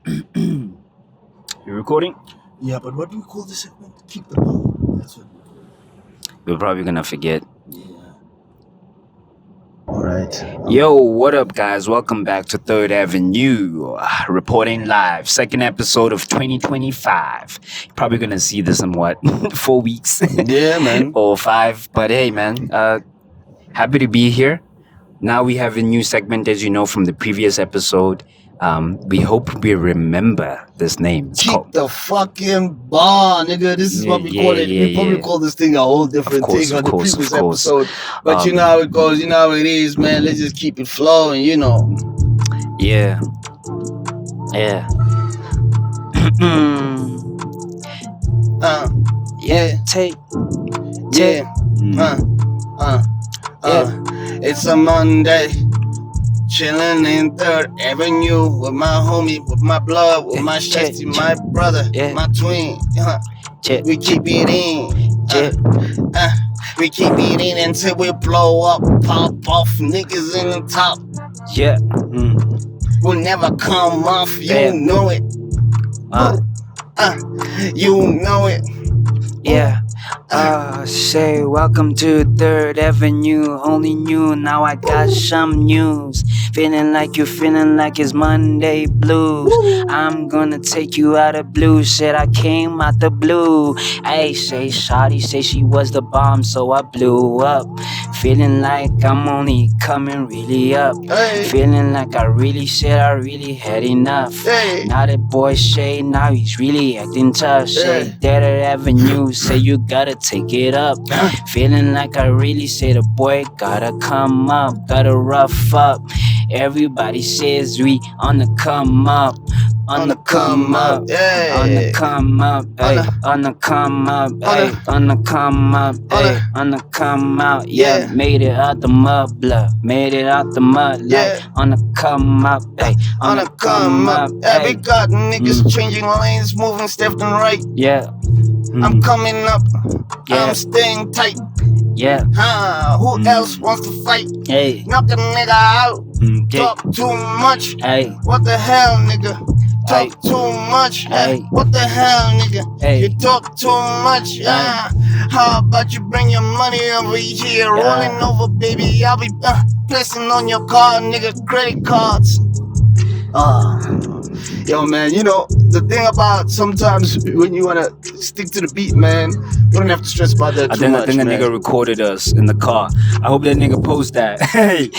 You recording? Yeah, but what do we call this segment? Keep the ball. That's what. We're probably gonna forget. Yeah. All right. Yo, what up, guys? Welcome back to Third Avenue, reporting live. Second episode of 2025. You're probably gonna see this in what 4 weeks? Yeah, man. Or 5. But hey, man, happy to be here. Now we have a new segment, as you know from the previous episode. We hope we remember this name. It's Keep called- the fucking ball, nigga. This is what we call it. We probably call this thing a whole different thing on the previous episode. But you know how it goes. You know how it is, man. Let's just keep it flowing, you know. Yeah. Yeah. Yeah. Take. Yeah. It's a Monday. Chillin' in 3rd Avenue with my homie, with my blood, with my shifty, my brother, my twin. We keep it in. We keep it in until we blow up, pop off, niggas in the top. Yeah. We'll never come off, you know it. You know it. Yeah. Say welcome to 3rd Avenue. Only new, now I got some news. Feeling like it's Monday blues. I'm gonna take you out of blue. Said I came out the blue. Hey, say shawty, say she was the bomb, so I blew up. Feeling like I'm only coming really up. Feeling like I really had enough. Now that boy Shay, now he's really acting tough. Say 3rd Avenue, say you gotta take it up. Feeling like I really say the boy gotta come up, gotta rough up. Everybody says we on the come up, on the come up, on the come up, on the come up, on the come up, on the come out. Yeah, made it out the mud, blood, made it out the mud, like on the come up, On the come up. We got niggas changing lanes, moving left and right. Yeah. I'm coming up. I'm staying tight. Yeah. Who else wants to fight? Hey. Knock a nigga out. Talk too much. Hey. What the hell, nigga? Talk too much. Hey. What the hell, nigga? Hey. You talk too much. How about you bring your money over here? Rolling over, baby. I'll be pressing on your card, nigga. Credit cards. Yo, man, you know, the thing about sometimes when you want to stick to the beat, man, you don't have to stress about that too much, I think the nigga recorded us in the car. I hope that nigga post that. Hey,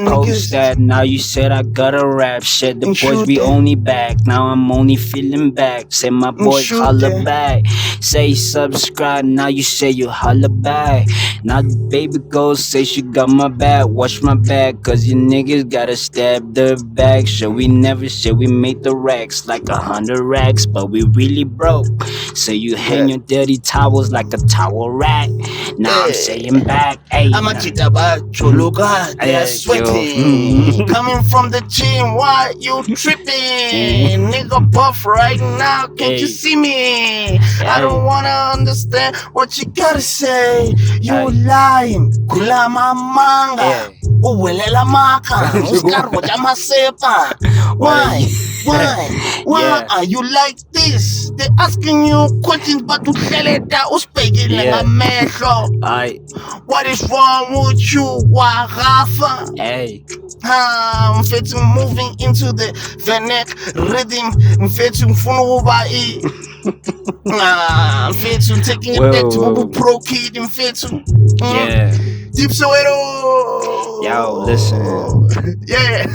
post that. Now you said I gotta rap shit. The boys be only back. Now I'm only feeling back. Say my boys holla back. Say subscribe. Now you say you holla back. Now the baby girl say she got my back. Watch my back, cause you niggas gotta stab the back. So we never said we made the racks like 100 racks, but we really broke. So you hang your dirty towels like a towel rack. Now I'm saying back, hey. I'm a chitaba choluga, they're sweating. Coming from the gym, why you tripping? Nigga buff right now, can't you see me? I don't wanna understand what you gotta say. You lying, kulama manga. Uwelela maka, uskarbo jama sepa. Why are you like this? They're asking you questions, but you tell it that was speaking like a man. What is wrong with you, Warafa? Hey. I'm fetching moving into the Venek rhythm. I'm fetching Funubai. I'm fetching taking it back to Pro Kid and fetching. Yeah. Deep Soweto. Yo, listen. Yeah.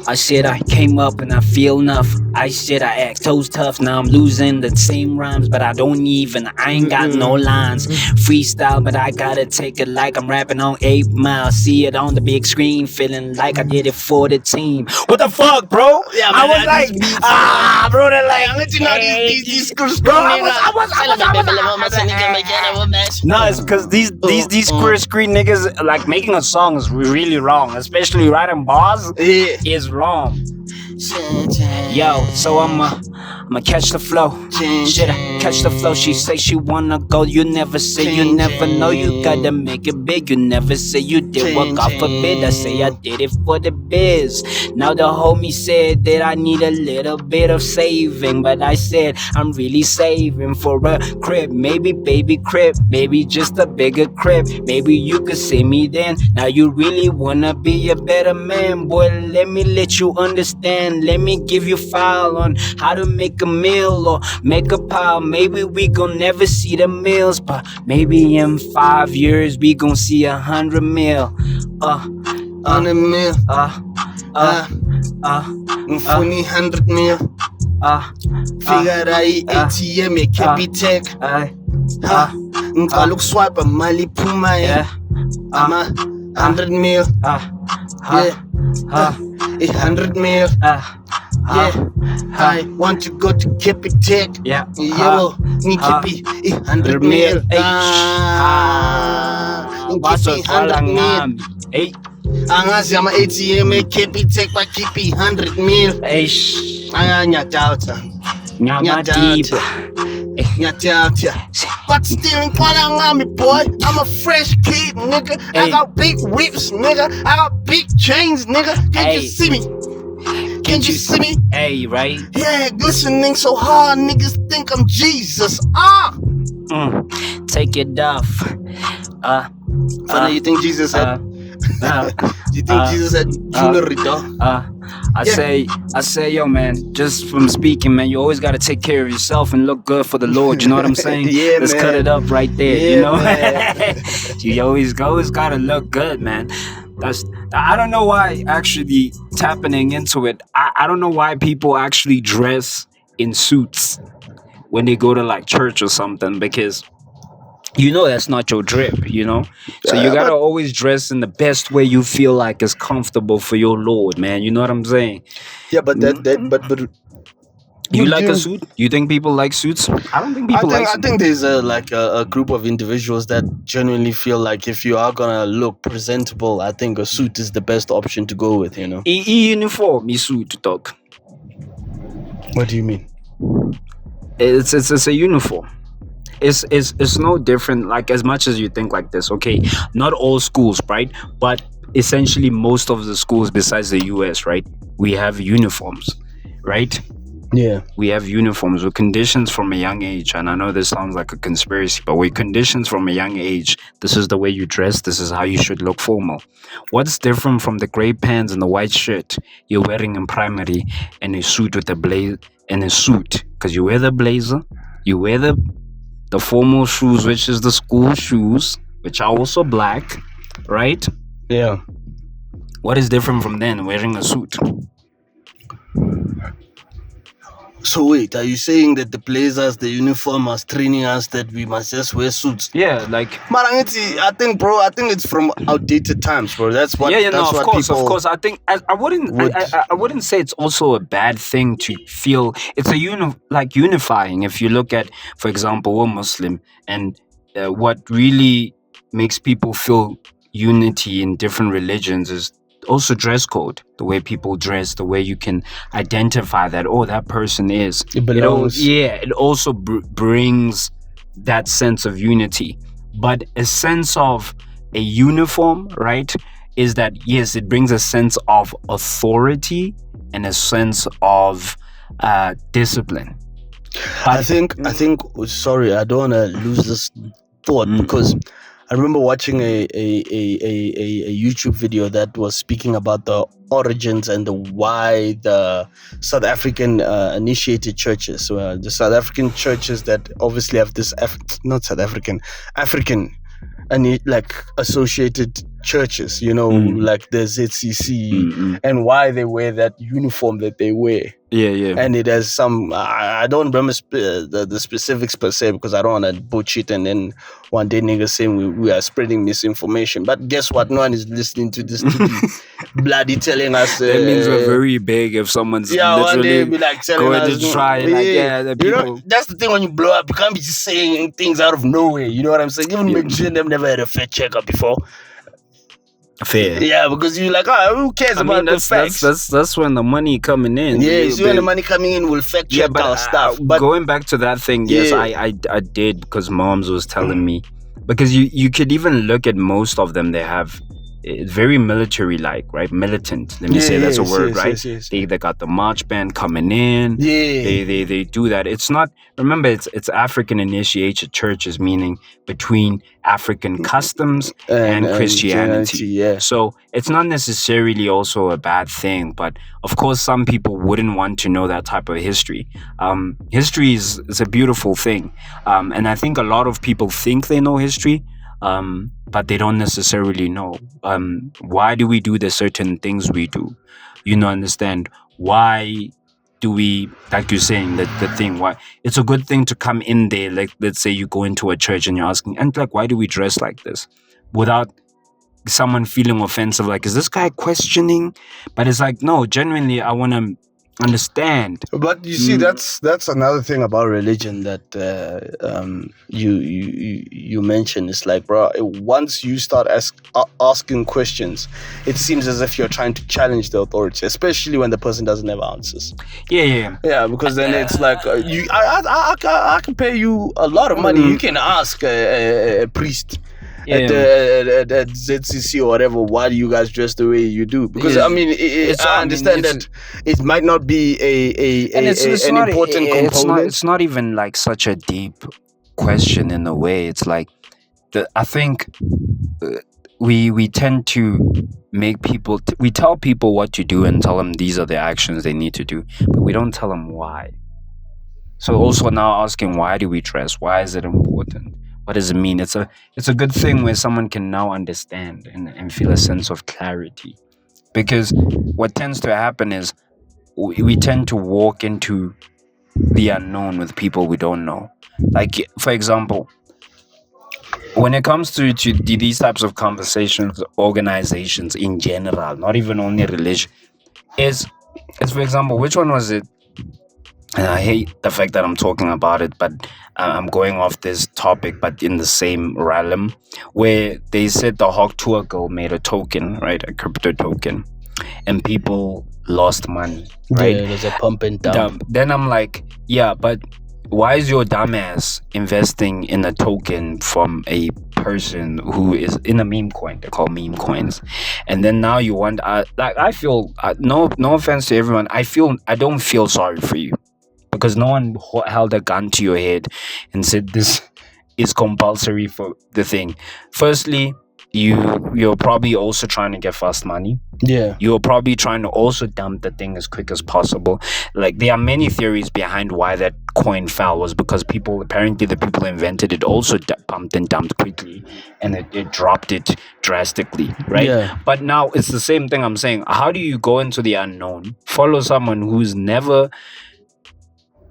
I said I came up and I feel enough. I said I act toes tough. Now I'm losing the same rhymes, but I ain't got no lines. Freestyle, but I gotta take it like I'm rapping on 8 Mile. See it on the big screen, feeling like I did it for the team. What the fuck, bro? Yeah, I was like, bro, they're like, let you know these screws, bro. I was. No, it's because these square screen niggas like making a song is really wrong, especially writing bars is wrong. Yo, so I'ma catch the flow. Shit, catch the flow. She say she wanna go. You never say you never know. You gotta make it big. You never say you did what God forbid. I say I did it for the biz. Now the homie said that I need a little bit of saving, but I said I'm really saving for a crib, maybe baby crib, maybe just a bigger crib. Maybe you could see me then. Now you really wanna be a better man, boy. Let me let you understand. Let me give you file on how to make a meal or make a pile. Maybe we gon' never see the meals, but maybe in 5 years we gon' see 100 mil. 100 mil. Ngifuna 100 mil. Figure aí ATM Capitec. Ngicala ukuswipe mali iphuma ama 100 mil. Yeah. 100 mil. I want to go to Capitec. Yo, ngikhiphi 100 mil. Ngikhiphi 100 mil. Angazi ama ATM Capitec bakhiphi 100 mil. Ngiyadoubt. But still ngiqala ngami, boy. I'm a fresh kid, nigga. I got big whips, nigga. I got big chains, nigga. Can't you see me? Can't you see me? Hey, right? Yeah, glistening so hard, niggas think I'm Jesus. Take it off. Funny, you think Jesus had? You think Jesus had jewelry, though? I say, yo, man, just from speaking, man, you always gotta take care of yourself and look good for the Lord. You know what I'm saying? Yeah, Let's man. cut it up right there. Yeah, You know, man. you always gotta look good, man. I don't know why actually tapping into it. I don't know why people actually dress in suits when they go to like church or something, because you know that's not your drip, you know? So you gotta always dress in the best way you feel like is comfortable for your Lord, man. You know what I'm saying? Yeah, but but You like a suit? You think people like suits? I don't think people like I suits. think there's a group of individuals that genuinely feel like if you are gonna look presentable, I think a suit is the best option to go with, you know? Uniform, suit, dog. What do you mean? It's a uniform. It's no different, like, as much as you think like this. Okay, not all schools, right? But essentially most of the schools besides the US, right? We have uniforms, right? Yeah. We have uniforms. We're conditioned from a young age, and I know this sounds like a conspiracy, but we're conditioned from a young age. This is the way you dress. This is how you should look formal. What's different from the gray pants and the white shirt you're wearing in primary and a suit with a blazer and a suit? Because you wear the blazer, you wear the formal shoes, which is the school shoes, which are also black, right? Yeah. What is different from then wearing a suit? So wait, are you saying that the blazers, the uniform are training us that we must just wear suits? Yeah, like... Marangiti, I think it's from outdated times, bro. That's what. Yeah, that's no, what of course. I think I wouldn't say it's also a bad thing to feel. It's a unifying. If you look at, for example, we're Muslim, and what really makes people feel unity in different religions is also dress code, the way people dress, the way you can identify that, oh, that person is. It belongs. It also brings that sense of unity. But a sense of a uniform, right, is that, yes, it brings a sense of authority and a sense of discipline. I think, sorry, I don't want to lose this thought, because I remember watching a YouTube video that was speaking about the origins and why the South African initiated churches, the South African churches that obviously have this African and like associated churches, you know, like the ZCC, and why they wear that uniform that they wear. Yeah. And it has some, I don't remember the specifics per se, because I don't want to bullshit and then one day niggas saying we are spreading misinformation. But guess what? No one is listening to this bloody telling us. That means we're very big if someone's one day literally be like telling going us, to try. The you know, people... that's the thing when you blow up, you can't be just saying things out of nowhere. You know what I'm saying? Even McGinn, them never had a fact checker before. Fair. Yeah, because you're like, who cares about the facts? That's when the money coming in. Yeah, so when the money coming in will fact check our stuff. But going back to that thing, yes, I did, because moms was telling me, because you could even look at most of them, they have very military like, right? Militant. Let me say that's a word, right? Yes. They got the march band coming in. Yeah. They do that. It's not, remember, it's African initiated churches, meaning between African customs and Christianity. Yeah. So it's not necessarily also a bad thing, but of course some people wouldn't want to know that type of history. History is a beautiful thing, and I think a lot of people think they know history, but they don't necessarily know why do we do the certain things we do. Understand why do we, like you're saying, that the thing, why it's a good thing to come in there, like let's say you go into a church and you're asking, and like, why do we dress like this, without someone feeling offensive, like, is this guy questioning? But it's like, no, genuinely I want to understand. But you see, that's another thing about religion that you mentioned. It's like, bro, once you start asking questions, it seems as if you're trying to challenge the authority, especially when the person doesn't have answers. Yeah, because then it's like I can pay you a lot of money. You can ask a priest at ZCC or whatever, why do you guys dress the way you do? Because I mean, I understand that it might not be an important component. It's not even like such a deep question in a way. It's like I think we tend to make people. We tell people what to do and tell them these are the actions they need to do, but we don't tell them why. So also now asking, why do we dress? Why is it important? What does it mean? It's a good thing where someone can now understand and feel a sense of clarity. Because what tends to happen is we tend to walk into the unknown with people we don't know. Like, for example, when it comes to these types of conversations, organizations in general, not even only religion, is for example, which one was it? And I hate the fact that I'm talking about it, but I'm going off this topic, but in the same realm, where they said the Hawk Tour girl made a token, right? A crypto token, and people lost money, right? Yeah, there's a pump and dump. Then I'm like, yeah, but why is your dumbass investing in a token from a person who is in a meme coin? They're called meme coins. And then now you want, like, I feel, no offense to everyone, I don't feel sorry for you. Because no one held a gun to your head and said this is compulsory for the thing. Firstly, you're probably also trying to get fast money. Yeah. You're probably trying to also dump the thing as quick as possible. Like, there are many theories behind why that coin fell. Was because apparently the people who invented it also pumped and dumped quickly, and it dropped it drastically, right? Yeah. But now it's the same thing I'm saying. How do you go into the unknown, follow someone who's never,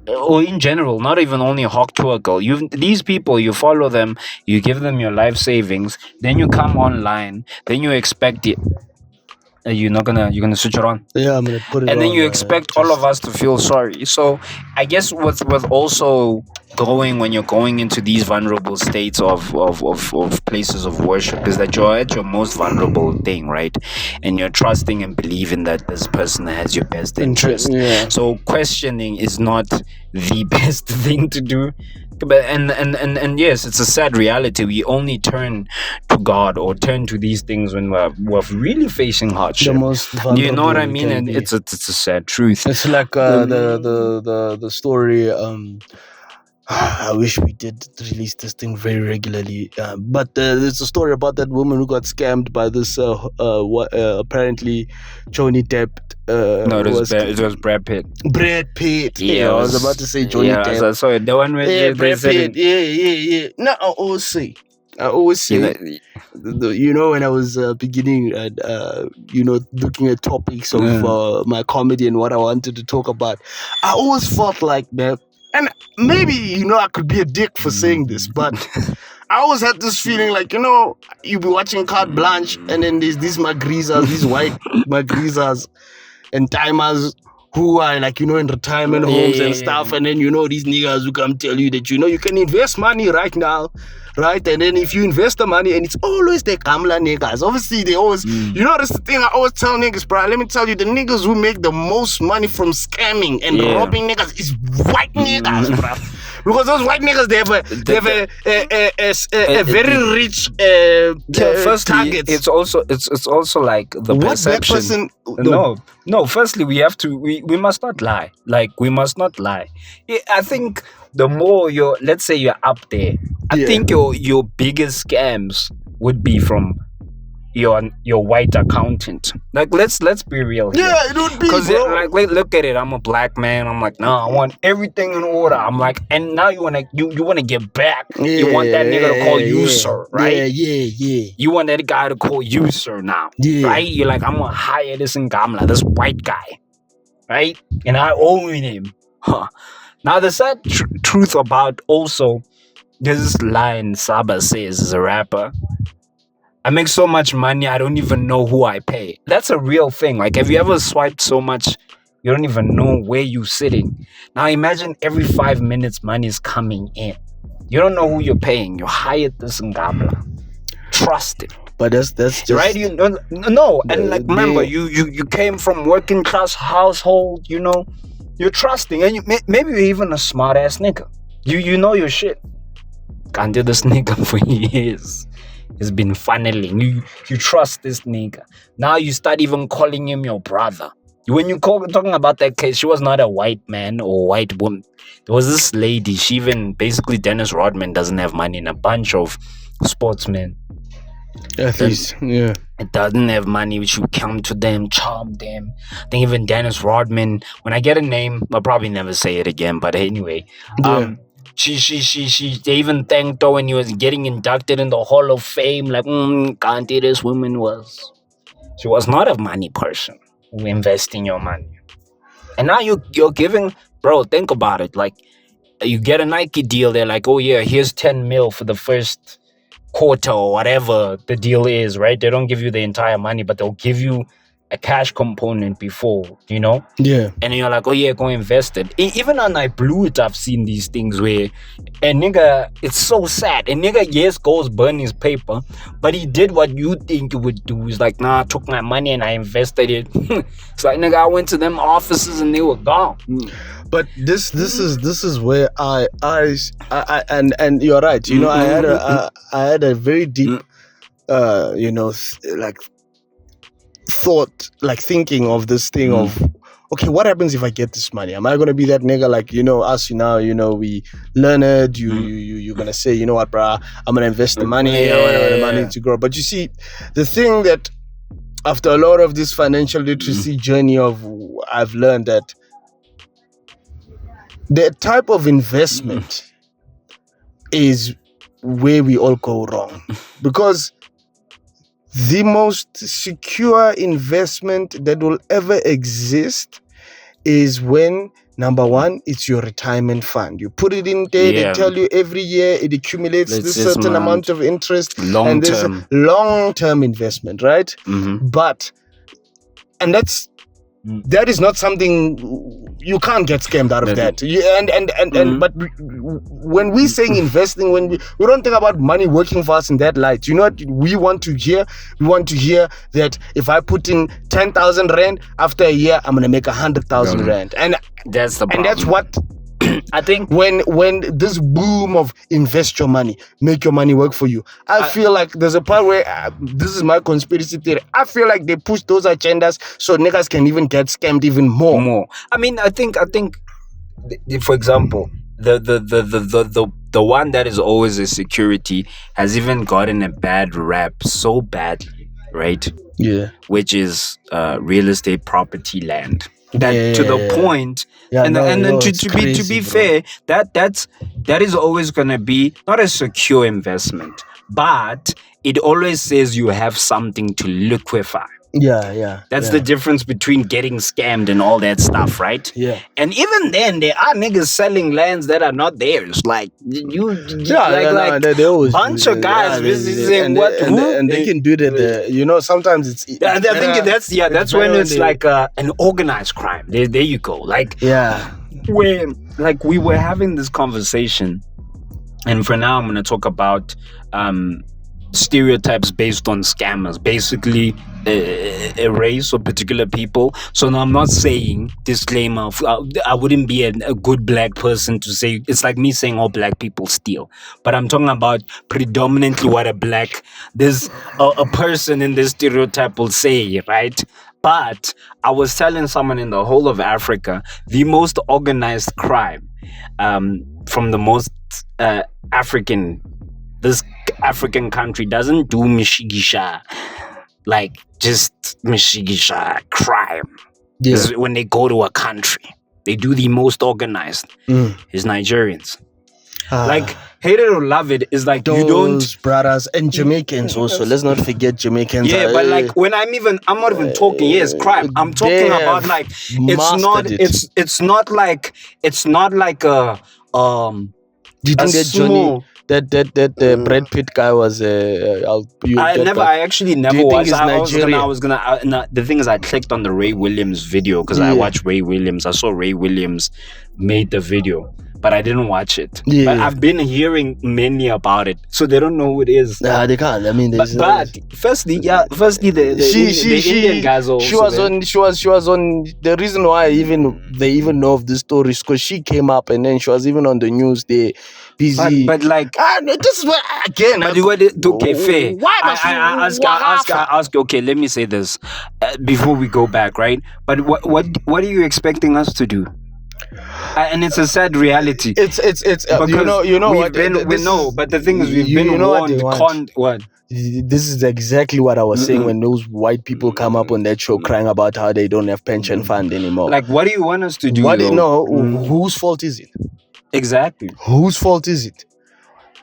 or in general, not even only a Hawk Tour girl, these people, you follow them, you give them your life savings, then you come online, then you expect it. You're gonna switch it on. Yeah, I'm gonna put it on. And then you expect all of us to feel sorry. So I guess with also when you're going into these vulnerable states of places of worship, is that you're at your most vulnerable thing, right? And you're trusting and believing that this person has your best interest. Yeah. So questioning is not the best thing to do. But and yes, it's a sad reality. We only turn to God or turn to these things when we're really facing hardship. The most vulnerable, you know what I mean? And it's a sad truth. It's like the story. I wish we did release this thing very regularly. But there's a story about that woman who got scammed by this apparently Johnny Depp. No, it was Brad Pitt. Brad Pitt. Yeah, I was about to say Johnny Depp. Yeah, so the one where Brad Pitt. Yeah. No, I always say, you know, when I was beginning and looking at topics of my comedy and what I wanted to talk about, I always felt like that. And maybe, I could be a dick for saying this, but I always had this feeling like, you be watching Carte Blanche and then there's these magrisas, these white magrisas and timers who are like, in retirement homes and stuff. And then, these niggas who come tell you that, you can invest money right now. Right? And then if you invest the money, and it's always the Kamla niggas. Obviously, they always, that's the thing I always tell niggas, bro. Let me tell you, the niggas who make the most money from scamming and robbing niggas is white niggas, bro. Because those white niggas, they have a very rich firstly, target. it's also like the perception. No. Firstly, we must not lie. Like, we must not lie. I think the more let's say you're up there, I think your biggest scams would be from your white accountant. Like, let's be real here. Yeah, it would be, because bro. like, look at it. I'm a black man. I'm like, no, I want everything in order. I'm like, and now you wanna get back. You want that nigga to call you sir, right? Yeah. You want that guy to call you sir now, right? You're like, I'm gonna hire this Ngamla, this white guy, right? And I own him. Huh. Now the sad truth about also, there's this line Saba says as a rapper. I make so much money, I don't even know who I pay. That's a real thing. Like, have you ever swiped so much, you don't even know where you're sitting? Now imagine every 5 minutes money is coming in. You don't know who you're paying. You hired this Ngamla. Trust it. But that's just right. No, and like, remember, you came from working class household. You're trusting, and maybe you're even a smart ass nigga. You know your shit. Can't do this nigga for years. He's been funneling. You trust this nigga. Now you start even calling him your brother. When you talking about that case, she was not a white man or white woman. There was this lady. She even, basically, Dennis Rodman doesn't have money, and a bunch of sportsmen. Athletes, yeah. It doesn't have money, which you come to them, charm them. I think even Dennis Rodman, when I get a name, I'll probably never say it again, but anyway. They even thanked her when he was getting inducted in the Hall of Fame. Like, can't this woman she was not a money person who invest in your money. And now you're giving, bro, think about it. Like, you get a Nike deal, they're like, oh yeah, here's 10 mil for the first quarter or whatever the deal is, right? They don't give you the entire money, but they'll give you a cash component before, Yeah. And you're like, oh yeah, go invest it. Even on I Blew It, I've seen these things where a nigga, it's so sad. A nigga, yes, goes burn his paper, but he did what you think you would do. He's like, nah, I took my money and I invested it. It's like, nigga, I went to them offices and they were gone. But this is where I and you're right. I had a very deep like thought, like thinking of this thing of, okay, what happens if I get this money? Am I gonna be that nigga like, us now, we learn it, you're gonna say, you know what, bruh, I'm gonna invest the money, I want the money to grow. But you see, the thing that after a lot of this financial literacy journey I've learned that the type of investment is where we all go wrong. Because the most secure investment that will ever exist is when, number one, it's your retirement fund. You put it in there, they tell you every year it accumulates this certain amount of interest. And there's a long-term investment, right? And that is not something, you can't get scammed out of that. But when we're saying investing, when we don't think about money working for us in that light. You know what we want to hear? We want to hear that if I put in 10,000 rand, after a year I'm gonna make 100,000 rand. And that's the problem. And that's what I think when this boom of invest your money, make your money work for you, I feel like there's a part where this is my conspiracy theory. I feel like they push those agendas so niggas can even get scammed even more. I mean, I think for example, the one that is always a security has even gotten a bad rap so badly, right? Yeah. Which is real estate property land. That to the point, and then to be fair, that is always gonna be not a secure investment, but it always says you have something to liquefy. Yeah. That's the difference between getting scammed and all that stuff, right? Yeah. And even then, there are niggas selling lands that are not theirs. Like They always bunch of guys visiting and they can do that. Sometimes it's. I think that's when it's like an organized crime. There you go. Like where like we were having this conversation, and for now I'm gonna talk about stereotypes based on scammers, basically a race or particular people. So now I'm not saying, disclaimer, I wouldn't be a good black person to say, it's like me saying all black people steal, but I'm talking about predominantly what there's a person in this stereotype will say, right? But I was telling someone in the whole of Africa, the most organized crime from the most this African country doesn't do mishigisha, like just mishigisha crime. This is when they go to a country, they do the most organized is Nigerians. Like, hate it or love it, is like those you don't brothers and Jamaicans also. Let's not forget Jamaicans. Yeah, but like when I'm not even talking. Yes, crime. I'm talking about like it's not like a Do you think that small, that Brad Pitt guy was I actually never watched. The thing is, I clicked on the Ray Williams video because I watched Ray Williams. I saw Ray Williams made the video, but I didn't watch it. But I've been hearing many about it, so they don't know who it is. Nah, they can't. I mean, but firstly, the Indian guys also. She was on. The reason why they even know of this story is because she came up and then she was even on the news. They busy. But like, this is what again. But okay, fair. Why must I ask? Okay, let me say this before we go back, right? But what are you expecting us to do? And it's a sad reality. It's but the thing is, we've been warned. What? This is exactly what I was saying when those white people come up on that show crying about how they don't have pension fund anymore. Like, what do you want us to do? Whose fault is it? Exactly. Whose fault is it?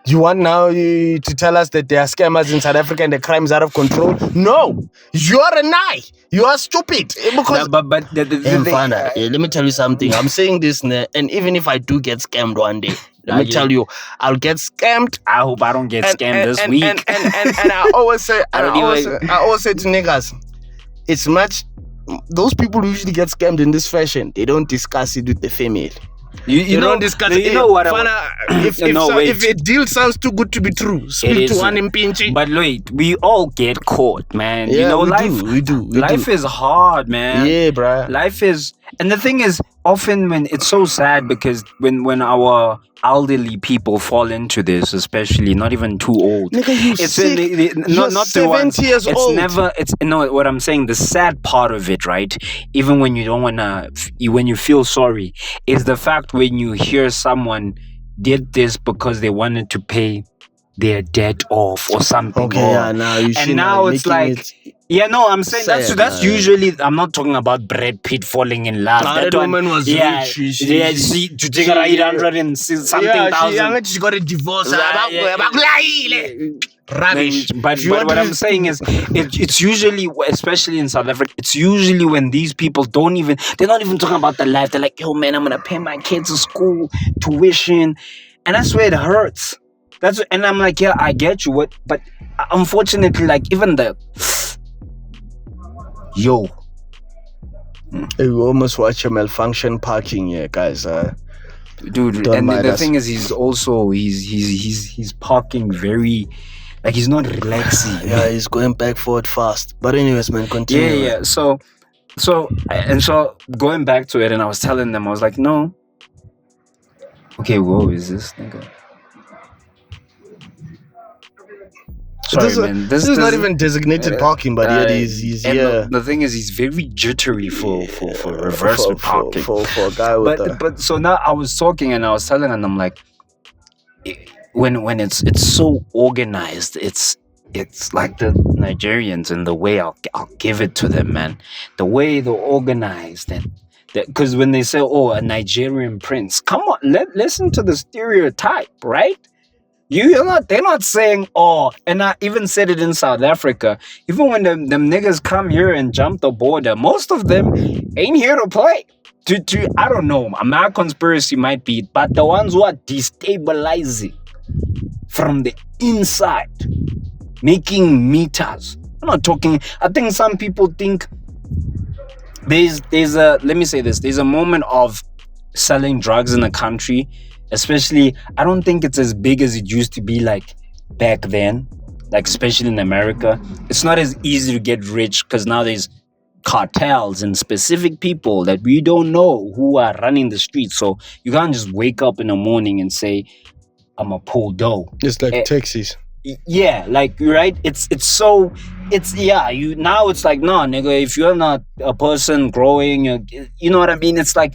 You want now to tell us that there are scammers in South Africa and the crime is out of control? No, you are a lie. You are stupid. Because but let me tell you something. I'm saying this, and even if I do get scammed one day, let me tell you, I'll get scammed. I hope I don't get scammed this week. And I always say, I always say to niggas, it's much. Those people who usually get scammed in this fashion, they don't discuss it with the female. You don't discuss it. You know what? If a deal sounds too good to be true, speak to one in Pinchy. But wait, we all get caught, man. Yeah, we do. Life is hard, man. Yeah, bruh. Life is, and the thing is, often when it's so sad because when our elderly people fall into this, especially not even too old. Nigga, not 70 years old. What I'm saying, the sad part of it, right? Even when you don't wanna, when you feel sorry, is the fact when you hear someone did this because they wanted to pay their debt off or something. Now it's like. I'm saying that's usually. I'm not talking about Brad Pitt falling in love. That woman was rich. She took her 800 and something thousand. She got a divorce. Rubbish. But what I'm saying is, it's usually, especially in South Africa, it's usually when these people they're not even talking about the life. They're like, yo, man, I'm gonna pay my kids' school tuition, and that's where it hurts. And I'm like, yeah, I get you. But unfortunately, like even you almost watch a malfunction parking here, guys. Dude, and the thing is, he's also he's parking very, like he's not relaxing. Yeah, he's going back forward fast. But anyways, man, continue. Yeah. So going back to it, and I was telling them, I was like, no. Okay, whoa, is this nigga? Sorry, man. This is not even designated parking, but yet he's here. The thing is, he's very jittery for reverse parking. For a guy with but so now I was talking and I was telling, and I'm like, when it's so organized, it's like the Nigerians, and the way I'll give it to them, man. The way they're organized, and because when they say, oh, a Nigerian prince, come on, listen to the stereotype, right? They're not saying, oh, and I even said it in South Africa. Even when them niggas come here and jump the border, most of them ain't here to play. I don't know, my conspiracy might be, but the ones who are destabilizing from the inside, making meters. I'm not talking, I think some people think there's a, let me say this, there's a moment of selling drugs in the country, especially, I don't think it's as big as it used to be like back then, like especially in America. It's not as easy to get rich because now there's cartels and specific people that we don't know who are running the streets. So you can't just wake up in the morning and say, I'm a pull dough. It's like taxis. Yeah, like, right? It's you now it's like, no, nigga, if you're not a person growing, you know what I mean? It's like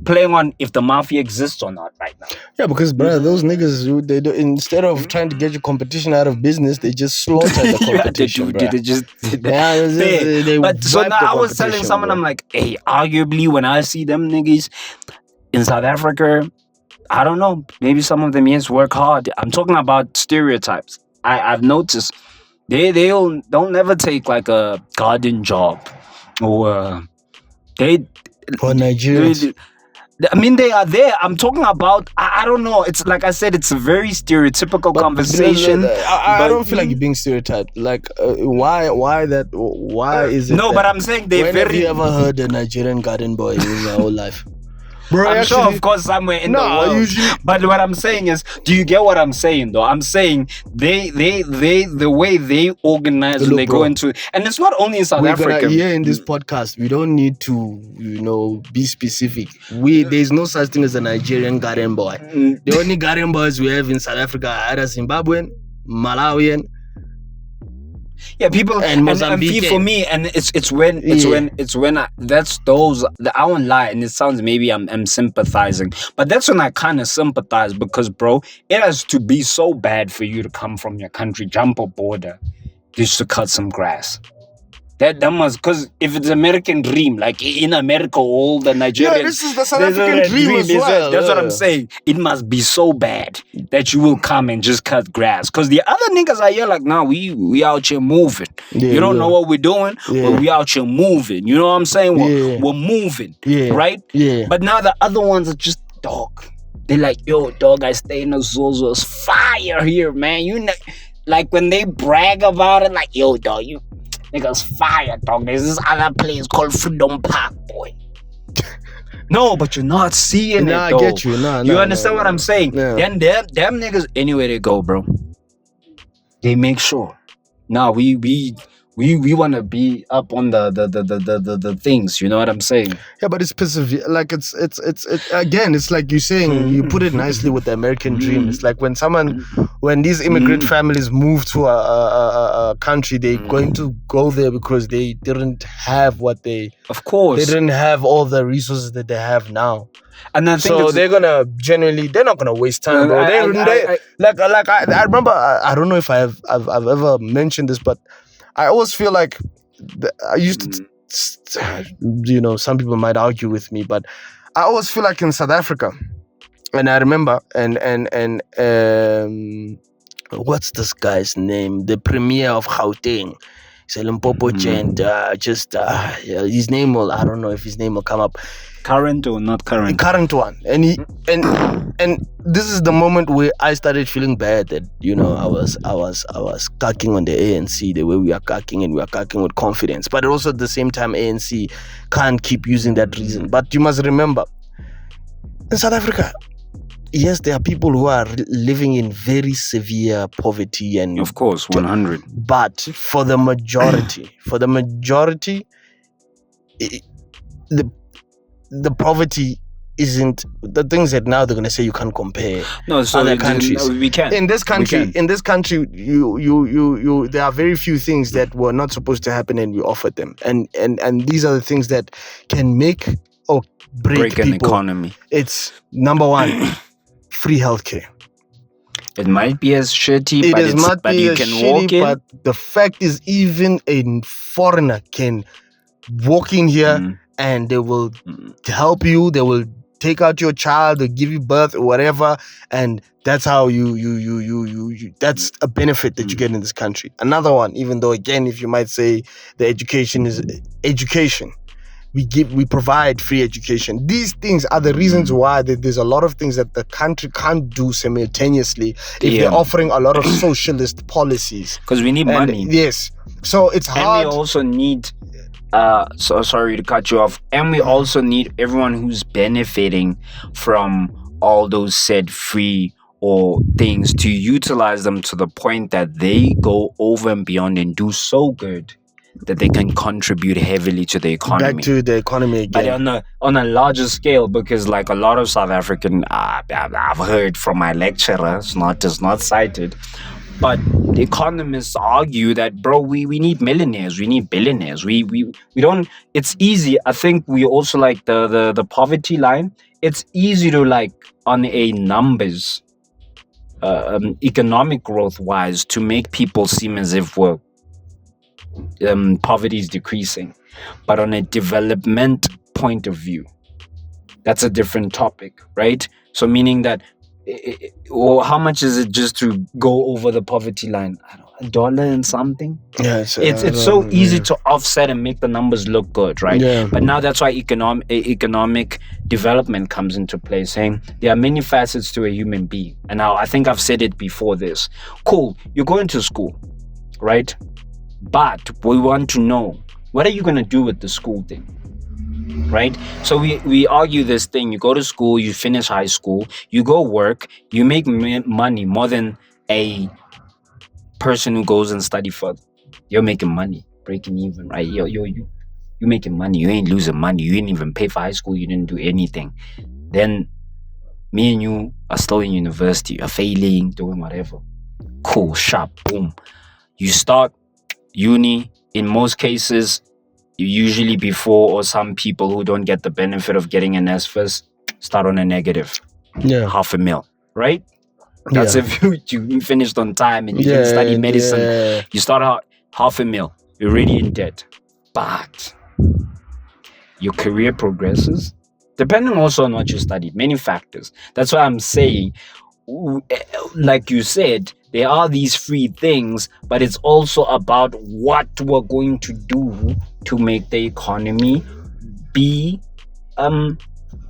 playing on if the mafia exists or not right now. Yeah, because brother, those niggas, they do, instead of trying to get your competition out of business, they just slaughter the competition. But so now I was telling someone, I'm like, hey, arguably when I see them niggas in South Africa, I don't know, maybe some of them yes work hard. I'm talking about stereotypes. I've noticed they'll never take like a garden job or Nigerians. I mean, they are there. I'm talking about, I don't know. It's like I said, it's a very stereotypical conversation. I don't feel like you're being stereotyped. Like, why is it? No, but I'm saying they when very. Have you ever heard a Nigerian garden boy in your whole life? Bro, I'm sure, of course, somewhere in the world. Usually, but what I'm saying is, do you get what I'm saying, though? I'm saying the way they organize when they go into, and it's not only in South Africa. Here in this podcast, we don't need to, be specific. There's no such thing as a Nigerian garden boy. The only garden boys we have in South Africa are either Zimbabwean, Malawian. Yeah, people and for me, and it's when that's those. I won't lie, and it sounds maybe I'm sympathizing, but that's when I kind of sympathize because, bro, it has to be so bad for you to come from your country, jump a border, just to cut some grass. That must, because if it's American dream, like in America, all the Nigerians. Yeah, this is the South African dream as well. That's what I'm saying. It must be so bad that you will come and just cut grass. Because the other niggas are here like, nah, we out here moving. Yeah, you don't know what we're doing, but we out here moving. You know what I'm saying? We're moving, right? Yeah. But now the other ones are just, dog. They're like, yo, dog, I stay in the Zozo's fire here, man. You know, like when they brag about it, like, yo, dog, you... Niggas fire, dog. There's this other place called Freedom Park, boy. No, but you're not seeing it, though. I get you. You understand what I'm saying? Yeah. Then them niggas, anywhere they go, bro, they make sure. Now we want to be up on the things. You know what I'm saying? Yeah, but it's persevere. Like it's again. It's like you're saying. You put it nicely with the American dream. It's like when these immigrant families move to a country, they're going to go there because they didn't have what they. Of course, they didn't have all the resources that they have now. And I think so they're not gonna waste time, bro. I remember. I don't know if I've ever mentioned this, but I always feel like I used to, some people might argue with me, but I always feel like in South Africa, and I remember, and what's this guy's name? The premier of Gauteng. He's a Limpopo gent. His name will, I don't know if his name will come up. Current or not current? Current one. And this is the moment where I started feeling bad that, I was cacking on the ANC the way we are cacking, and we are cacking with confidence. But also at the same time, ANC can't keep using that reason. But you must remember, in South Africa, yes, there are people who are living in very severe poverty, and of course, 100. But for the majority, the poverty isn't the things that now they're gonna say you can't compare. No, so other countries. No, we can. In this country, you there are very few things that were not supposed to happen, and we offered them, and these are the things that can make or break an people. economy. It's number one. Free healthcare. It might be as shitty, but you can walk in. But the fact is, even a foreigner can walk in here and they will help you. They will take out your child or give you birth or whatever, and that's how you that's a benefit that you get in this country. Another one, even though again, if you might say the education is education, we provide free education. These things are the reasons why there's a lot of things that the country can't do simultaneously if they're offering a lot of socialist policies. Because we need money. Yes, so it's hard. And we also need so sorry to cut you off, and we also need everyone who's benefiting from all those said free or things to utilize them to the point that they go over and beyond and do so good that they can contribute heavily to the economy. Back to the economy again. But on a larger scale, because like a lot of South African, I've heard from my lecturers, not cited, but the economists argue that, bro, we need millionaires, we need billionaires. We don't. It's easy. I think we also like the poverty line. It's easy to like on a numbers, economic growth wise, to make people seem as if we're poverty is decreasing, but on a development point of view, that's a different topic, right? So meaning that, or how much is it just to go over the poverty line? I don't know, $1 and something. Yeah, it's so easy to offset and make the numbers look good, right? Yeah. But now that's why economic development comes into play, saying there are many facets to a human being. And now I think I've said it before this. Cool, you're going to school, right? But we want to know, what are you going to do with the school thing, right? So we argue this thing. You go to school, you finish high school, you go work, you make money more than a person who goes and study further. You're making money, breaking even, right? You're making money. You ain't losing money. You didn't even pay for high school. You didn't do anything. Then me and you are still in university. You're failing, doing whatever. Cool, sharp, boom. You start uni. In most cases, usually before, or some people who don't get the benefit of getting an S first start on a negative. Yeah. $500,000, right? That's if you finished on time and you didn't study medicine. Yeah. You start out $500,000. You're already in debt. But your career progresses, depending also on what you study. Many factors. That's why I'm saying, like you said, there are these free things, but it's also about what we're going to do to make the economy be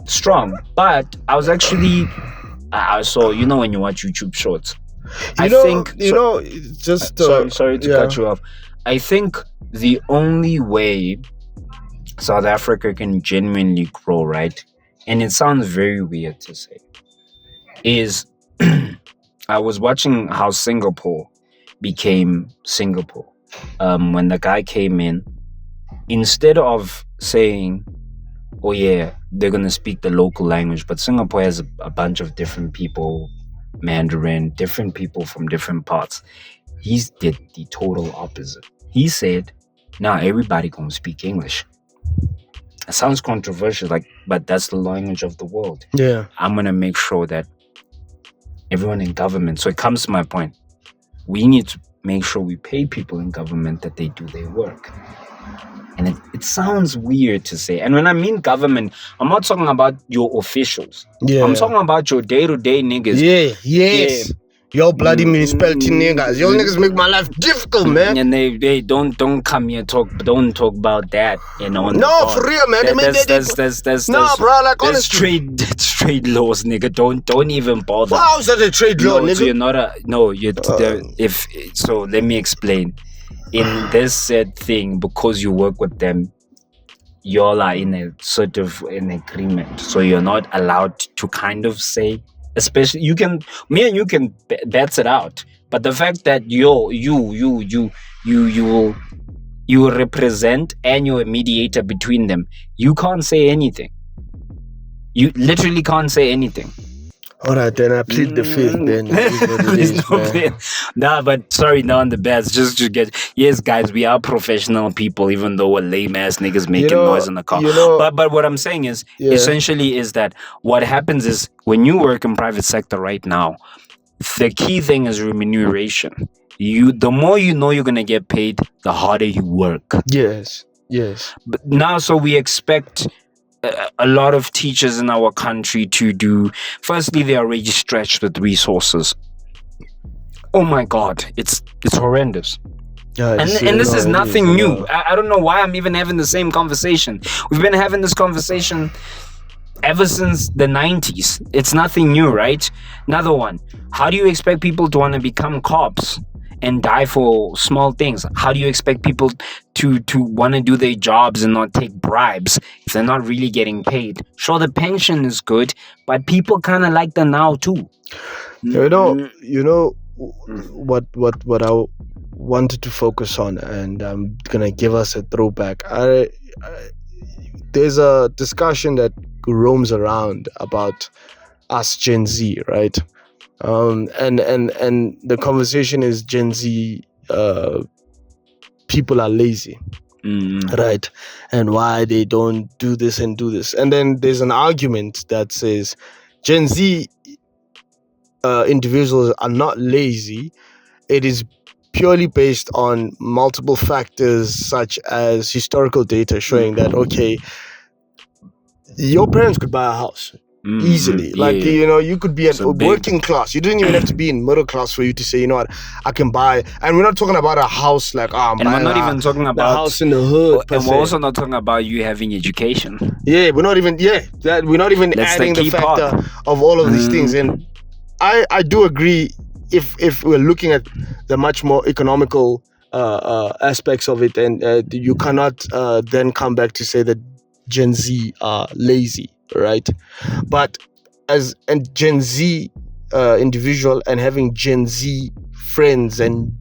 strong. But I was actually, I saw, when you watch YouTube shorts, sorry to cut you off. I think the only way South Africa can genuinely grow, right, and it sounds very weird to say, is I was watching how Singapore became Singapore. When the guy came in, instead of saying, oh yeah, they're going to speak the local language, but Singapore has a bunch of different people, Mandarin, different people from different parts. He did the total opposite. He said, now everybody going to speak English. It sounds controversial, but that's the language of the world. Yeah. I'm going to make sure that everyone in government. So it comes to my point. We need to make sure we pay people in government that they do their work. And it sounds weird to say. And when I mean government, I'm not talking about your officials. Yeah. I'm talking about your day-to-day niggas. Yeah, yes. Yo bloody municipality niggas. Yo niggas make my life difficult, man. And they don't come here don't talk about that, No, for real, man. That's bro, like honestly. Trade laws, nigga. Don't even bother. How is that a trade law, nigga? So you're not so let me explain. In this said thing, because you work with them, y'all are in a sort of an agreement. So you're not allowed to kind of say, especially me and you can bats it out. But the fact that you will represent and you're a mediator between them, you can't say anything. You literally can't say anything. All right, then I plead the fifth. Then but sorry, not on the bats. Just to get guys, we are professional people, even though we're lame ass niggas making noise in the car. But what I'm saying is, essentially, is that what happens is when you work in private sector right now, the key thing is remuneration. The more you know you're gonna get paid, the harder you work. Yes. But now, so we expect a lot of teachers in our country to do. Firstly, they are already stretched with resources. Oh my God, it's horrendous. Yeah, And this is nothing new. I don't know why I'm even having the same conversation. We've been having this conversation ever since the 90s. It's nothing new, right? Another one. How do you expect people to want to become cops and die for small things? How do you expect people to want to do their jobs and not take bribes if they're not really getting paid? Sure, the pension is good, but people kind of like the now too. You know what I wanted to focus on, and I'm gonna give us a throwback. There's a discussion that roams around about us Gen Z, right? And the conversation is Gen Z people are lazy, right? And why they don't do this and do this. And then there's an argument that says Gen Z individuals are not lazy. It is purely based on multiple factors, such as historical data showing that, okay, your parents could buy a house easily. Like, you could be a working class. You didn't even have to be in middle class for you to say, you know what, I can buy. And we're not talking about a house like, and we're not even talking about a house in the hood. And we're also not talking about you having education. Yeah, we're not even adding the factor of all of these things. And I do agree, if we're looking at the much more economical aspects of it, and you cannot then come back to say that Gen Z are lazy, right? But as a Gen Z individual and having Gen Z friends, and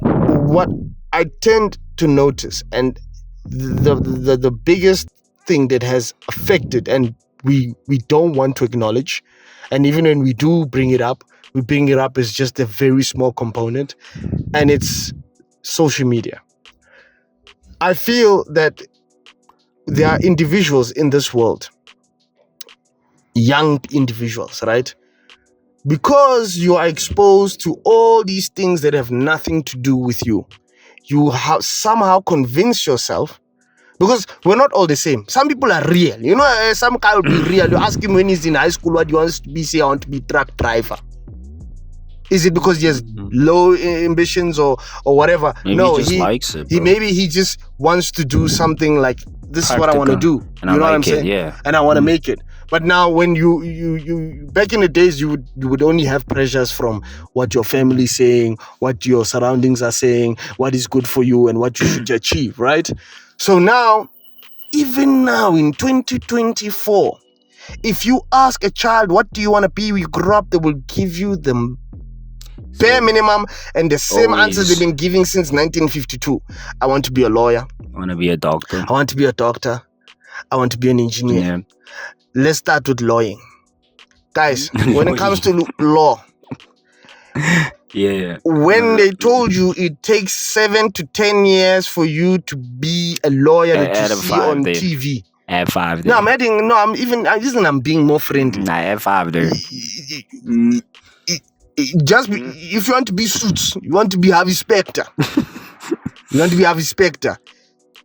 what I tend to notice, and the biggest thing that has affected, and we don't want to acknowledge, and even when we do bring it up, we bring it up as just a very small component, and it's social media. I feel that there are individuals in this world, young individuals, right? Because you are exposed to all these things that have nothing to do with you, you have somehow convinced yourself, because we're not all the same. Some people are real. Some guy will be real. You ask him when he's in high school what he wants to be, say, I want to be truck driver. Is it because he has low ambitions or whatever? Maybe no, he likes it. Bro. Maybe he just wants to do something like, this is what I want to do. And you know what I'm saying? Yeah. And I want to make it. But now, when you back in the days, you would only have pressures from what your family is saying, what your surroundings are saying, what is good for you, and what you should achieve, right? So now, even now in 2024, if you ask a child, what do you want to be when you grow up, they will give you the bare minimum and the same answers they've been giving since 1952. I want to be a lawyer. I want to be a doctor. I want to be a doctor. I want to be an engineer. Yeah. Let's start with lawyering. Guys, when it comes to law, when they told you it takes 7 to 10 years for you to be a lawyer that you see on TV. Add 5 there. No, I'm being more friendly. Nah, add 5 there. Just if you want to be Suits, you want to be Harvey Specter. You want to be Harvey Specter.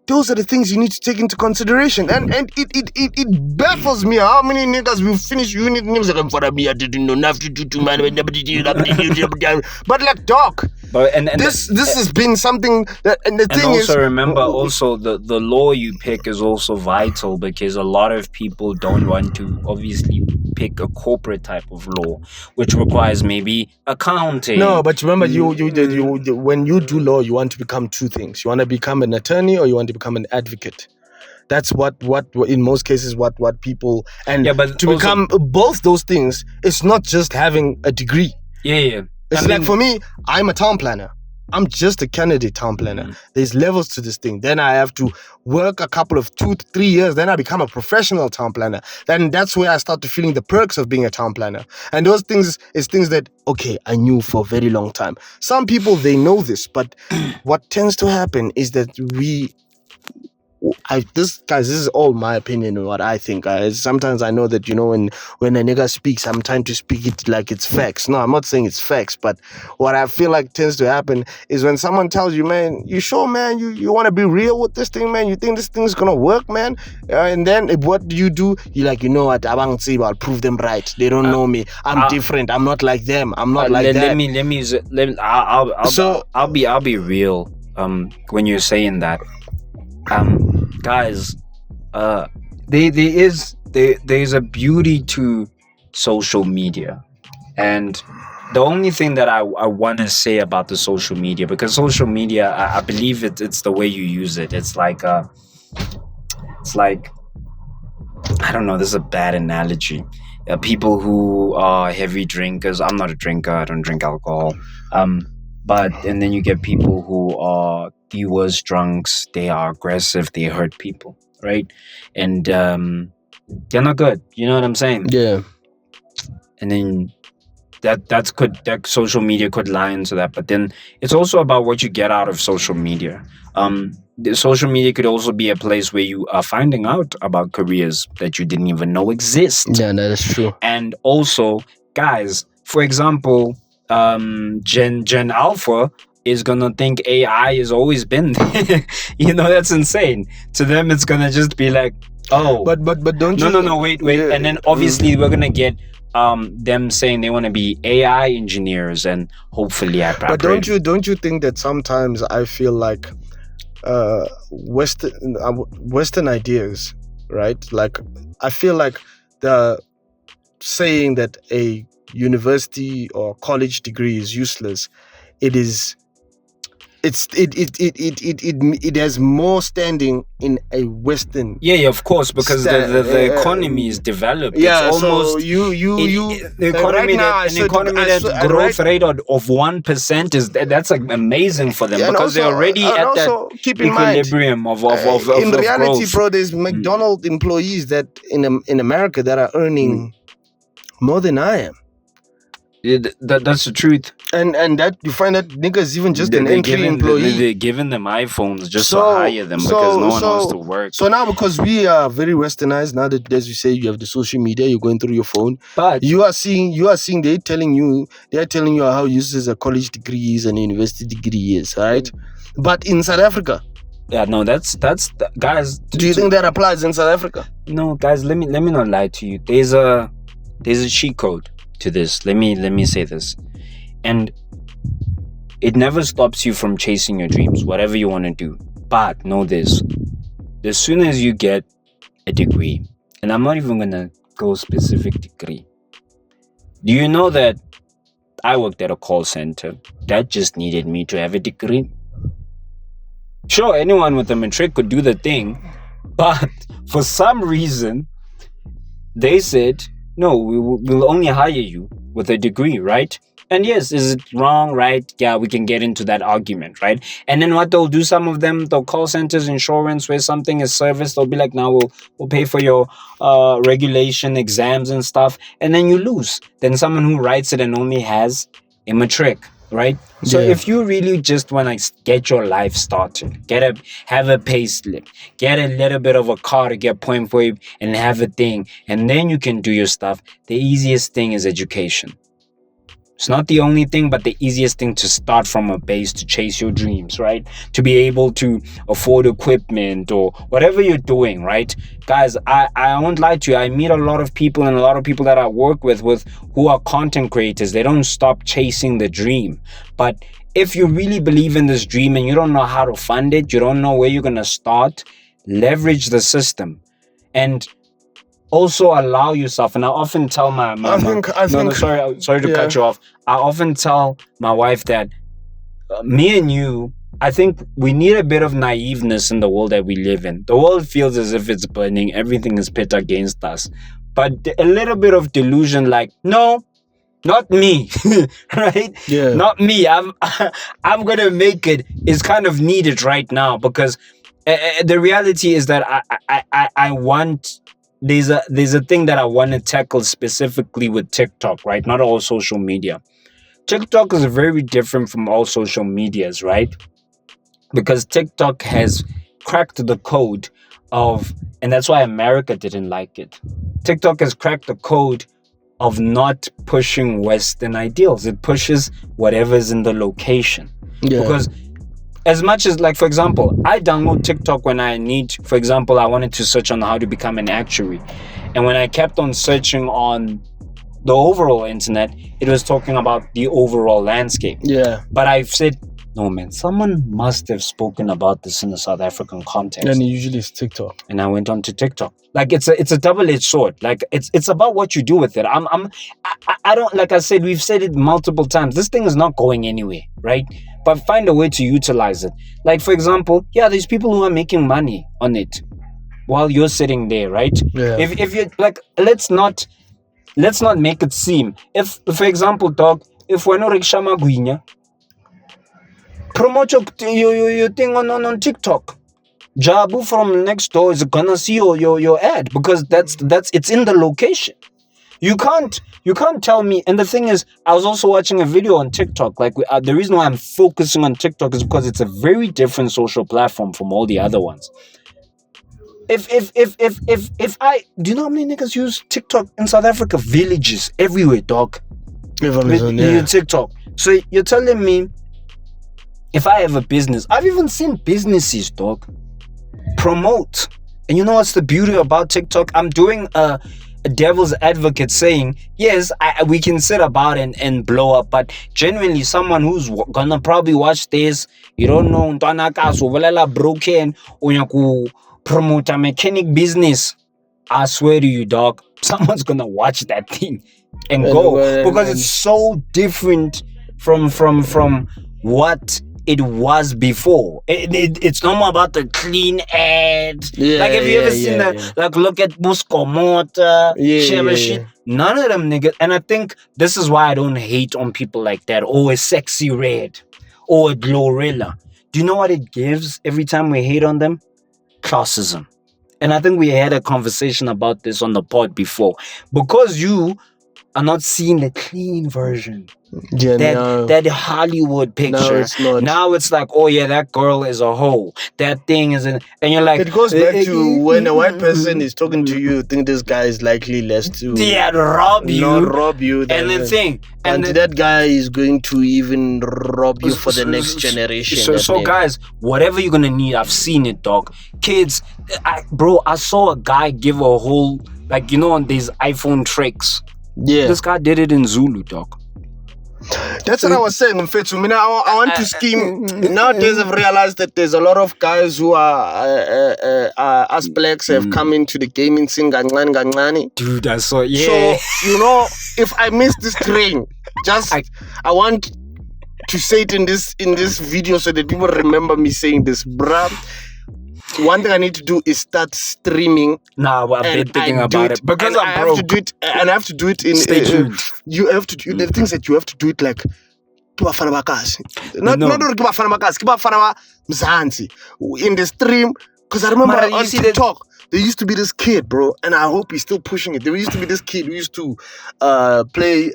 Those are the things you need to take into consideration. And it baffles me how many niggas will finish unit names like, but like, dog. But and this has been something that, and the thing is, also remember also the law you pick is also vital, because a lot of people don't want to obviously pick a corporate type of law, which requires maybe accounting. No, but remember, you when you do law, you want to become two things. You want to become an attorney, or you want to become an advocate. That's what in most cases what people, and but to become both those things, it's not just having a degree. It's like, for me, I'm a town planner. I'm just a candidate town planner. There's levels to this thing. Then I have to work a couple of 2 to 3 years. Then I become a professional town planner. Then that's where I start to feeling the perks of being a town planner. And those things is things that, okay, I knew for a very long time. Some people, they know this, but what tends to happen is that This is all my opinion and what I think. Sometimes I know that, when a nigga speaks, I'm trying to speak it like it's facts. No, I'm not saying it's facts, but what I feel like tends to happen is when someone tells you, man, you sure, man, you want to be real with this thing, man? You think this thing's gonna work, man? And then what do? You're like, you know what? I'll prove them right. They don't know me. I'm different. I'm not like them. I'm not like that. I'll be real. When you're saying that, guys, there's a beauty to social media, and the only thing that I want to say about the social media, because social media, I believe it's the way you use it. It's like I don't know. This is a bad analogy. People who are heavy drinkers. I'm not a drinker. I don't drink alcohol. And then you get people who are the worst drunks. They are aggressive. They hurt people, right? And they're not good. You know what I'm saying? Yeah. And then that social media could lie into that. But then it's also about what you get out of social media. The social media could also be a place where you are finding out about careers that you didn't even know exist. Yeah, that is true. And also, guys, for example, Gen Alpha is gonna think AI has always been there. That's insane. To them, it's gonna just be like, oh, but don't you? No, wait, Yeah. and then obviously we're gonna get them saying they want to be AI engineers, and hopefully But don't you think that sometimes I feel like Western ideas, right? Like, I feel like the saying that a university or college degree is useless, it has more standing in a Western. Yeah, of course, because the economy is developed. Yeah, it's almost so the economy that growth rate of 1% that's like amazing for them, because they're already at that equilibrium of in reality, growth. bro. There's McDonald's employees that in America that are earning more than I am. That's the truth. And that you find that niggas even just an entry employee. They're giving them iPhones just to hire them, because no one wants to work. So now, because we are very westernized, now that, as you say, you have the social media, you're going through your phone. But you are seeing they're telling you how useless a college degree is and a university degree is, right? But in South Africa, yeah, no, that's guys. Do you think that applies in South Africa? No, guys. Let me not lie to you. There's a cheat code to this. Let me say this, and it never stops you from chasing your dreams, whatever you want to do. But know this: as soon as you get a degree, and I'm not even gonna go specific degree. Do you know that I worked at a call center that just needed me to have a degree? Sure, anyone with a matric could do the thing, but for some reason, they said, no, we'll only hire you with a degree, right? And yes, is it wrong, right? Yeah, we can get into that argument, right? And then what they'll do, some of them, they'll call centers, insurance, where something is serviced, they'll be like, now we'll pay for your regulation exams and stuff, and then you lose. Then someone who writes it and only has a matric, right? So if you really just want to get your life started, have a pay slip, get a little bit of a car to get point for you, and have a thing, and then you can do your stuff. The easiest thing is education. It's not the only thing, but the easiest thing to start from a base to chase your dreams, right? To be able to afford equipment or whatever you're doing, right? Guys, I won't lie to you. I meet a lot of people, and a lot of people that I work with who are content creators. They don't stop chasing the dream. But if you really believe in this dream and you don't know how to fund it, you don't know where you're going to start, leverage the system. And also allow yourself, and I often tell sorry to cut you off. I often tell my wife that me and you, I think we need a bit of naiveness in the world that we live in. The world feels as if it's burning, everything is pit against us. But a little bit of delusion, like, no, not me, right? Yeah. Not me. I'm gonna make it is kind of needed right now, because the reality is that I want. There's a thing that I want to tackle specifically with TikTok, right? Not all social media. TikTok is very different from all social medias, right? Because TikTok has cracked the code and that's why America didn't like it. TikTok has cracked the code of not pushing Western ideals. It pushes whatever's in the location. Yeah. Because as much as, like, for example, I download TikTok when I need, for example, I wanted to search on how to become an actuary. And when I kept on searching on the overall internet, it was talking about the overall landscape. Yeah. But I've said, no, man, someone must have spoken about this in a South African context. And usually it's TikTok. And I went on to TikTok. Like, it's a double-edged sword. Like, it's about what you do with it. I don't, like I said, we've said it multiple times. This thing is not going anywhere, right? But find a way to utilize it. Like, for example, yeah, there's people who are making money on it while you're sitting there, right? Yeah. If you like, let's not make it seem. If, for example, dog, if we're not Rikshama Guinya, promote your thing on TikTok. Jabu from next door is gonna see your ad because that's it's in the location. You can't tell me. And the thing is, I was also watching a video on TikTok. Like, the reason why I'm focusing on TikTok is because it's a very different social platform from all the other ones. If I, do you know how many niggas use TikTok in South Africa? Villages everywhere, dog. Everyone is on there. TikTok. So you're telling me, if I have a business, I've even seen businesses, dog, promote. And you know what's the beauty about TikTok? I'm doing a devil's advocate saying, yes, we can sit about and blow up, but genuinely someone who's gonna probably watch this, you don't know, broken, or promote a mechanic business, I swear to you, dog, someone's gonna watch that thing and go, because it's so different from what it was before. It's no more about the clean ad. Like, have you ever seen that? Like, look at Muskomota, shit. None of them niggas. And I think this is why I don't hate on people like that. Oh, a sexy red, or a Glorilla. Do you know what it gives every time we hate on them? Classism. And I think we had a conversation about this on the pod before. Because you are not seeing the clean version. That Hollywood picture. No, it's not. Now it's like, oh yeah, that girl is a hoe. That thing is and you're like, it goes back to when a white person is talking to you, think this guy is likely less to rob you. Not rob you. And the thing. And that guy is going to even rob you for the next generation. So guys, whatever you're gonna need, I've seen it, dog. Kids, I saw a guy give a whole, like, you know, on these iPhone tricks. Yeah. This guy did it in Zulu, dog. That's what I was saying, Mfethu. I want to scheme. Nowadays, I've realized that there's a lot of guys who are us blacks have come into the gaming scene. Dude, I saw, yeah. So, you know, if I miss this train, I want to say it in this video so that people remember me saying this, bruh. One thing I need to do is start streaming. Nah, well, I've been thinking about it because I'm broke. I have to do it in. Stay tuned. You have to do the things that you have to do it like. Not in the stream, because I remember on TikTok there used to be this kid, bro, and I hope he's still pushing it. There used to be this kid who used to play,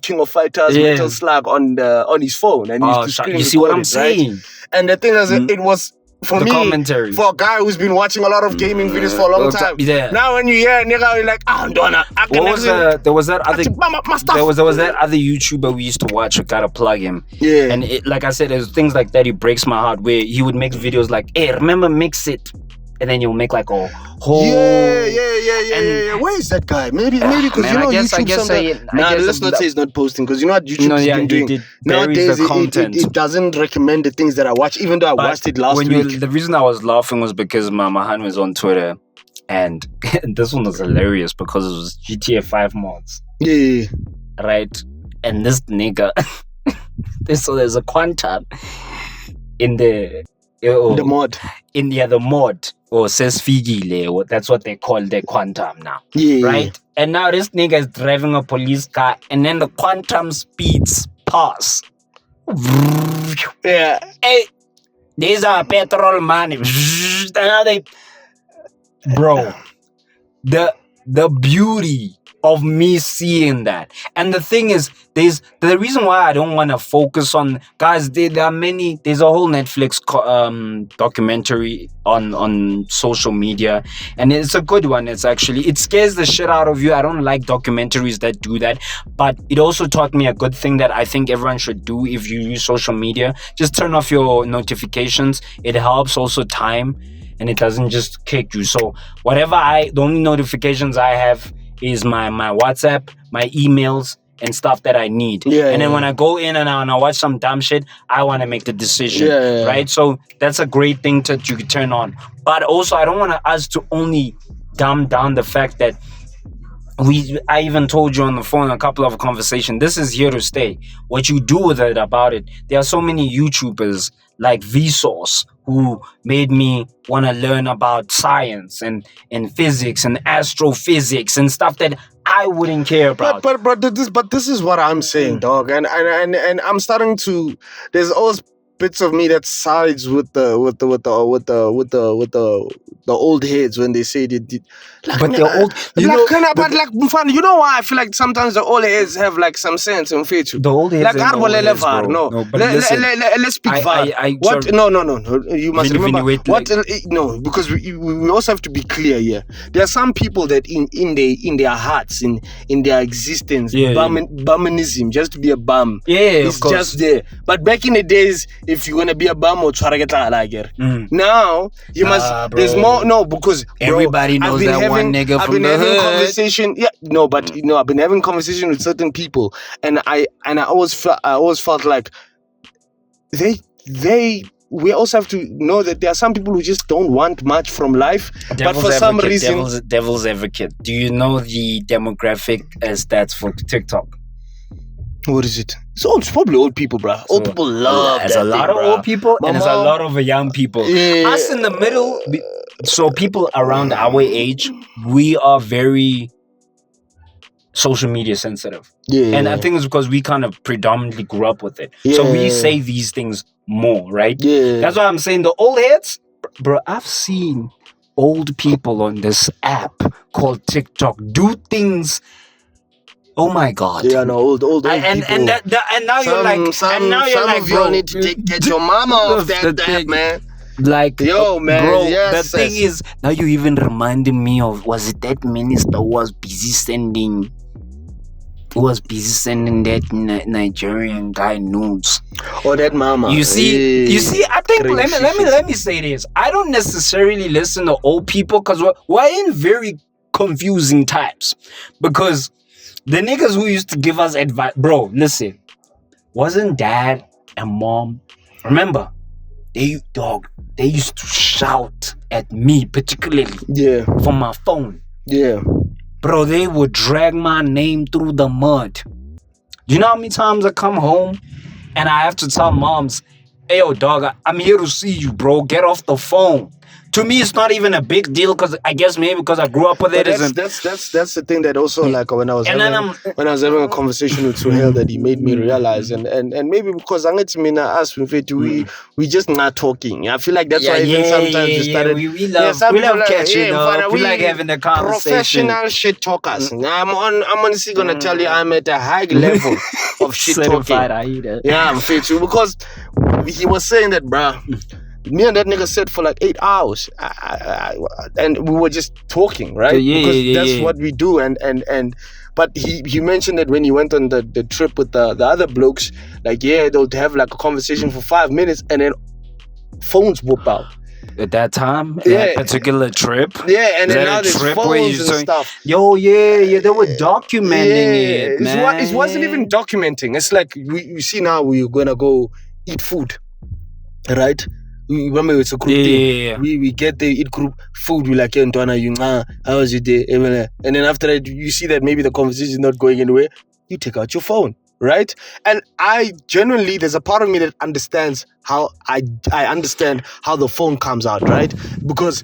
King of Fighters, Metal Slug on his phone, and he used to screen. You see what I'm saying? Right? And the thing is, it was. For the me, commentary. For a guy who's been watching a lot of gaming videos for a long time. Yeah. Now when you hear a nigga, you're like, there was that other YouTuber we used to watch. We gotta plug him. Yeah. And like I said, there's things like that. It breaks my heart where he would make videos like, hey, remember mix it. And then you'll make like a whole. Yeah. Where is that guy? Maybe because YouTube sometimes. Let's not say he's not posting, because you know what YouTube's been doing. Nowadays, it doesn't recommend the things that I watch, even though I watched it last week. The reason I was laughing was because Mahan was on Twitter, and this one was hilarious because it was GTA 5 mods. Yeah. Right? And this nigga, there's a quantum in the mod. The mod, or says Figile, that's what they call the quantum now. Yeah. Right? And now this nigga is driving a police car, and then the quantum speeds pass. Yeah. Hey, these are petrol money. And now they, bro, the beauty of me seeing that. And the thing is, there's the reason why I don't want to focus on, guys, there are many, there's a whole Netflix documentary on social media, and it's a good one. It scares the shit out of you. I don't like documentaries that do that, but it also taught me a good thing that I think everyone should do if you use social media. Just turn off your notifications. It helps also time, and it doesn't just kick you. So the only notifications I have is my WhatsApp, my emails, and stuff that I need. And then when I go in and I watch some dumb shit, I want to make the decision, right? So that's a great thing that you can turn on. But also, I don't want us to only dumb down the fact that I even told you on the phone a couple of conversations, this is here to stay. What you do with it about it. There are so many YouTubers like Vsauce who made me want to learn about science and physics and astrophysics and stuff that I wouldn't care about. But this is what I'm saying, dog, and I'm starting to. There's always bits of me that sides with the old heads when they say they did. Like, but they're old. You know why I feel like sometimes the old heads have like some sense in feature. The old heads. Like let's speak VAR. What? No. You must remember what? No, because we also have to be clear here. There are some people that in their hearts, in their existence, bummenism, just to be a bum. It's just there. But back in the days, if you wanna be a bum or try to get now you must. There's more. No, because everybody knows that one nigga from the hood. Conversation. Yeah, no, but I've been having conversation with certain people, and I always felt like we also have to know that there are some people who just don't want much from life, but for some reason, devil's advocate. Do you know the demographic stats for TikTok? What is it? It's probably old people, bro. Old people love that. There's a lot of old people and there's a lot of young people. Us in the middle, so people around our age, we are very social media sensitive. And I think it's because we kind of predominantly grew up with it. So we say these things more, right? That's why I'm saying the old heads, bro, I've seen old people on this app called TikTok do things. Oh my God! Yeah, no, old people. And now you're like, bro, need to get your mama off that man. Like, yo, man, bro. Yes, the thing is, now you even reminded me of, was it that minister who was busy sending that Nigerian guy nudes? Oh, that mama. You see. I think let me say this. I don't necessarily listen to old people because we're in very confusing times, because the niggas who used to give us advice, bro, listen, wasn't dad and mom, remember, they used to shout at me, particularly from my phone. Bro, they would drag my name through the mud. You know how many times I come home and I have to tell moms, hey, yo, dog, I'm here to see you, bro. Get off the phone. To me, it's not even a big deal because I guess maybe because I grew up with it. That's the thing that also, like, when I was having a conversation with Suhail, that he made me realize, and maybe because we just not talking. I feel like that's why even sometimes we started. We love catching up. We like having a conversation. Professional shit talkers. I'm honestly gonna tell you, I'm at a high level of shit talking. Yeah, I'm fit too, because he was saying that, bruh. Me and that nigga sat for like 8 hours, and we were just talking, right? Because that's what we do. But he mentioned that when he went on the trip with the other blokes, like they'll have like a conversation for 5 minutes, and then phones whoop out. At that time, that particular trip, and then now there's phones and stuff. They were documenting it, man. It wasn't even documenting. It's like you see now we're gonna go eat food, right? We remember it's a group thing. We get there, eat group food. We like, how was your day? And then after that, you see that maybe the conversation is not going anywhere. You take out your phone, right? And I genuinely, there's a part of me that understands how I understand how the phone comes out, right? Because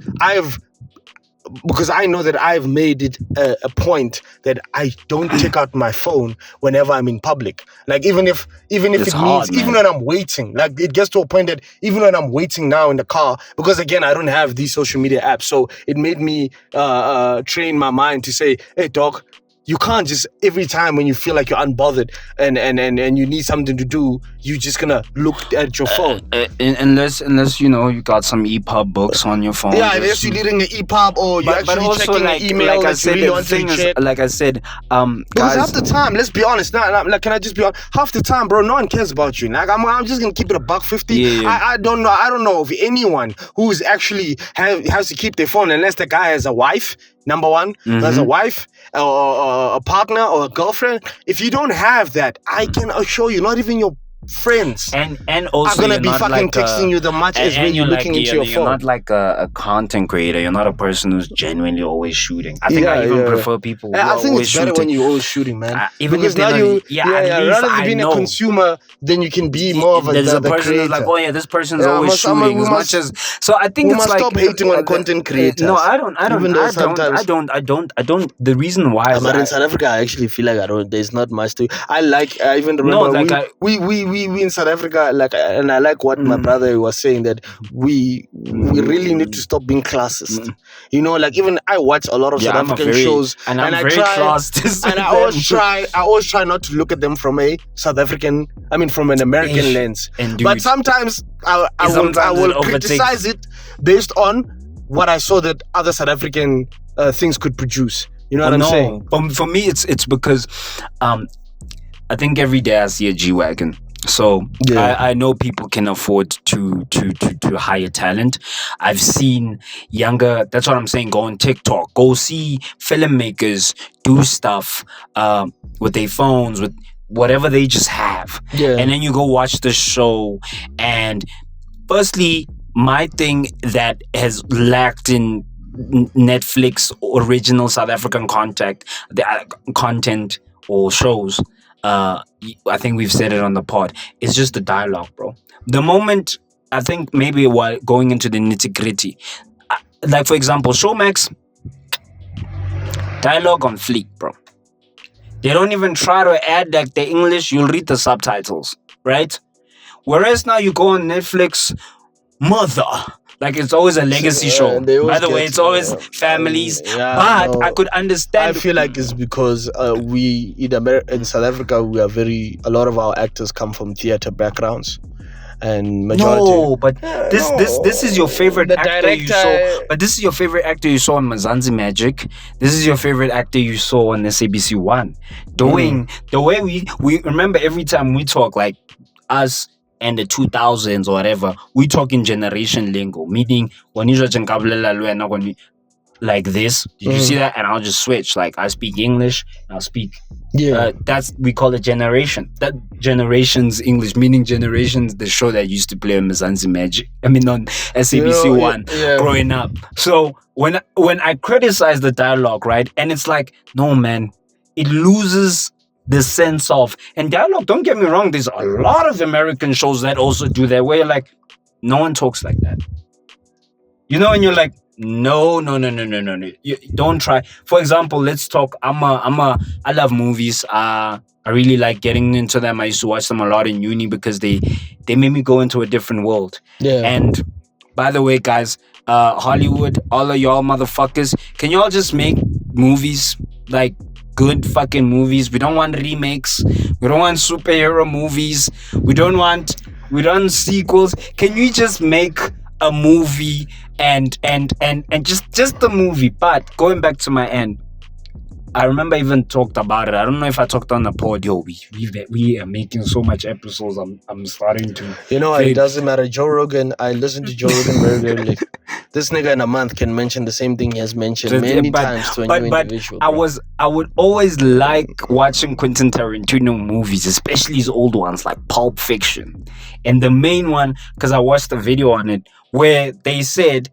I know that I've made it a point that I don't take out my phone whenever I'm in public. Like even if it means, even when I'm waiting, like it gets to a point that even when I'm waiting now in the car, because again, I don't have these social media apps. So it made me train my mind to say, hey, dog, you can't just every time when you feel like you're unbothered and you need something to do, you're just gonna look at your phone. Unless you got some EPUB books on your phone. Yeah, unless you're reading an EPUB or you're actually checking an email that you really want to check. Like I said, because guys, half the time, let's be honest. Now, like, can I just be honest? Half the time, bro, no one cares about you. Like, I'm just gonna keep it $1.50. Yeah. I don't know of anyone who's actually has to keep their phone unless the guy has a wife. Number one, has a wife or a partner or a girlfriend. If you don't have that, I can assure you, not even your friends and also are gonna be fucking texting you the much as when you're looking into your phone. You're not like a content creator. You're not a person who's genuinely always shooting. I think I even prefer people who are I think always it's better shooting. when you're always shooting, man. Even because if now rather than being a consumer, then you can be more of a there's a person creator. who's like, oh yeah, this person's always shooting so I think we it's must like stop hating on content creators. No, I don't. The reason why but in South Africa, I actually feel like there's not much to. I like. I even remember we in South Africa, like, and I like what my brother was saying, that we really need to stop being classist. Like, even I watch a lot of South African shows, and I classist. And I always try not to look at them from a from an American lens. But sometimes I will criticize it based on what I saw that other South African things could produce. You know what I'm saying? For me, it's because I think every day I see a G-Wagon. So I know people can afford to hire talent. I've seen younger, that's what I'm saying, go on TikTok, go see filmmakers do stuff with their phones, with whatever they just have. And then you go watch the show. And firstly, my thing that has lacked in Netflix original South African content or shows, I think we've said it on the pod, it's just the dialogue, bro. The moment, I think maybe while going into the nitty-gritty, like for example, Showmax, dialogue on fleek, bro. They don't even try to add like the English, you'll read the subtitles, right? Whereas now you go on Netflix, mother, like it's always a legacy show. By the way, it's always families. But I could understand. I feel like it's because we in South Africa, a lot of our actors come from theater backgrounds. And majority. No, but this is your favorite actor you saw. But this is your favorite actor you saw on Mzansi Magic. This is your favorite actor you saw on SABC One. Doing the way we remember every time we talk, like us and the 2000s or whatever, we talk in generation lingo, meaning when you like this, did you see that? And I'll just switch. Like I speak English, I'll speak. We call it generation. That generations English, meaning generations, the show that used to play on Mzansi Magic. On SABC One, growing up. So when I criticize the dialogue, right, and it's like, no man, it loses the sense of, and dialogue, don't get me wrong, there's a lot of American shows that also do that, where you're like, no one talks like that. And you're like, no. You don't try. For example, let's talk. I love movies. I really like getting into them. I used to watch them a lot in uni because they made me go into a different world. And by the way, guys, Hollywood, all of y'all motherfuckers, can y'all just make movies, like good fucking movies? We don't want remakes. We don't want superhero movies. We don't want sequels. Can you just make a movie and just the movie? But going back to my end, I remember I even talked about it. I don't know if I talked on the pod. Yo, we are making so much episodes. I'm starting to. It doesn't matter. Joe Rogan. I listen to Joe Rogan very rarely. This nigga in a month can mention the same thing he has mentioned many times to a new individual. I would always like watching Quentin Tarantino movies, especially his old ones like Pulp Fiction. And the main one, because I watched a video on it where they said,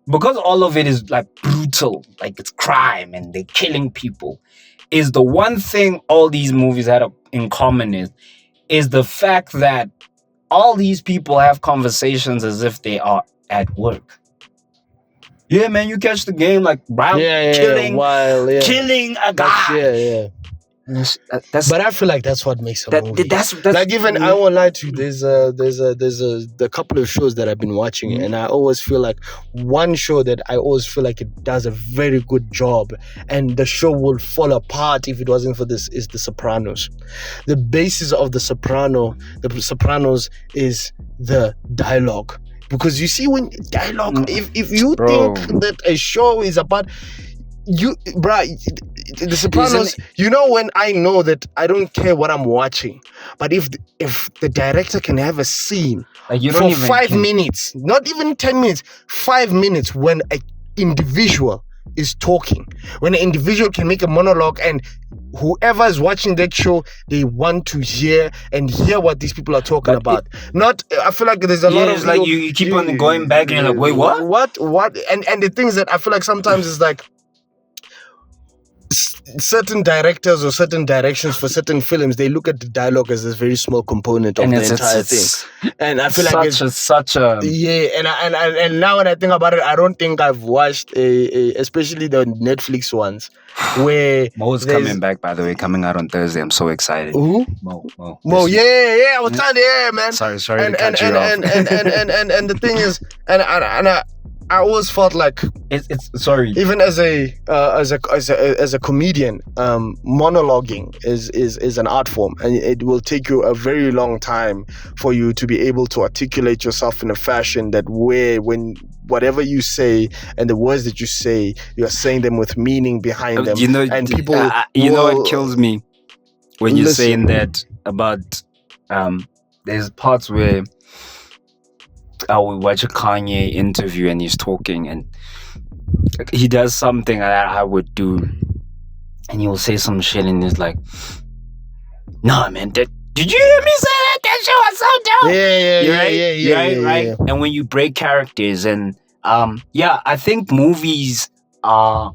because all of it is like brutal, like it's crime and they're killing people, is the one thing all these movies had in common is the fact that all these people have conversations as if they are at work. Yeah, man, you catch the game, like killing a guy. That's But I feel like that's what makes a movie. that's Like even I won't lie to you. There's a couple of shows that I've been watching, and I always feel like one show that I always feel like it does a very good job, and the show will fall apart if it wasn't for this, is The Sopranos. The basis of The Sopranos is the dialogue. Because you see, when dialogue, if you think that a show is about you, bruh, The Sopranos, you know, when I know that I don't care what I'm watching, but if the director can have a scene like you for don't even 5 minutes, not even 10 minutes, 5 minutes, when an individual is talking, when an individual can make a monologue, and whoever is watching that show, they want to hear what these people are talking about. I feel like there's a lot of like you keep on going back and you're like, wait, what? And the things that I feel like sometimes is like certain directors or certain directions for certain films, they look at the dialogue as a very small component of the entire thing. And I feel like it's such a and now when I think about it, I don't think I've watched especially the Netflix ones where Mo's coming back, by the way, coming out on Thursday. I'm so excited. Who? Mo. I was trying to man. Sorry and, to cut you off. And the thing is, I always felt like it's sorry. Even as a comedian, monologuing is an art form, and it will take you a very long time for you to be able to articulate yourself in a fashion that when whatever you say and the words that you say, you are saying them with meaning behind them. You know, and people, know what kills me when you're saying that about there's parts where I would watch a Kanye interview and he's talking and he does something that I would do, and he will say some shit and he's like, "Nah, man, did you hear me say that? That shit was so dope." Right. And when you break characters and I think movies are.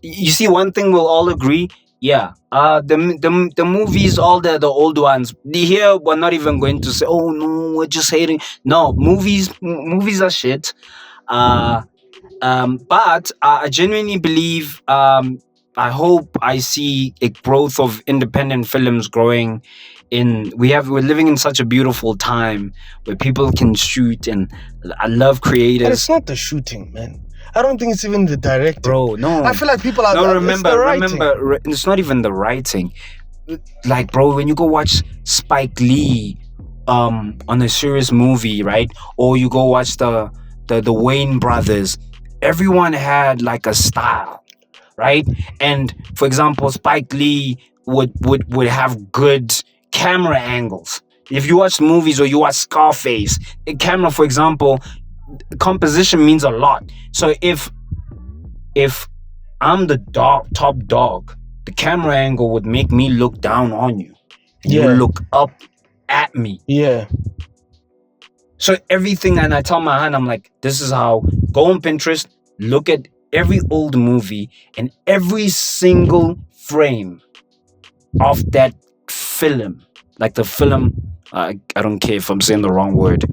You see, one thing we'll all agree. Yeah, the movies, all the old ones. Here, we're not even going to say, "Oh no, we're just hating." No, movies are shit. But I genuinely believe. I hope I see a growth of independent films growing. We're living in such a beautiful time where people can shoot, and I love creators. And it's not the shooting, man. I don't think it's even the directing. Bro, no. I feel like people are... No, remember, it's not even the writing. Like, bro, when you go watch Spike Lee on a serious movie, right? Or you go watch the Wayne brothers, everyone had like a style, right? And for example, Spike Lee would have good camera angles. If you watch movies or you watch Scarface, the camera, for example, composition means a lot. So if I'm the top dog, the camera angle would make me look down on you. You look up at me. Yeah. So everything, and I tell my hand, I'm like, this is how, go on Pinterest, look at every old movie, and every single frame of that film, like the film, I don't care if I'm saying the wrong word,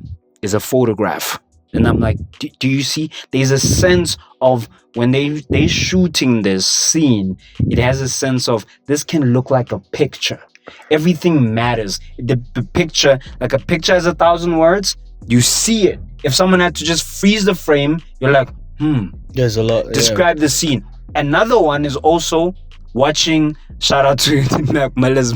is a photograph. And I'm like, do you see? There's a sense of when they shooting this scene, it has a sense of this can look like a picture. Everything matters. The picture, like a picture has 1,000 words. You see it. If someone had to just freeze the frame, you're like, There's a lot. Describe the scene. Another one is also watching, shout out to Mac Miller's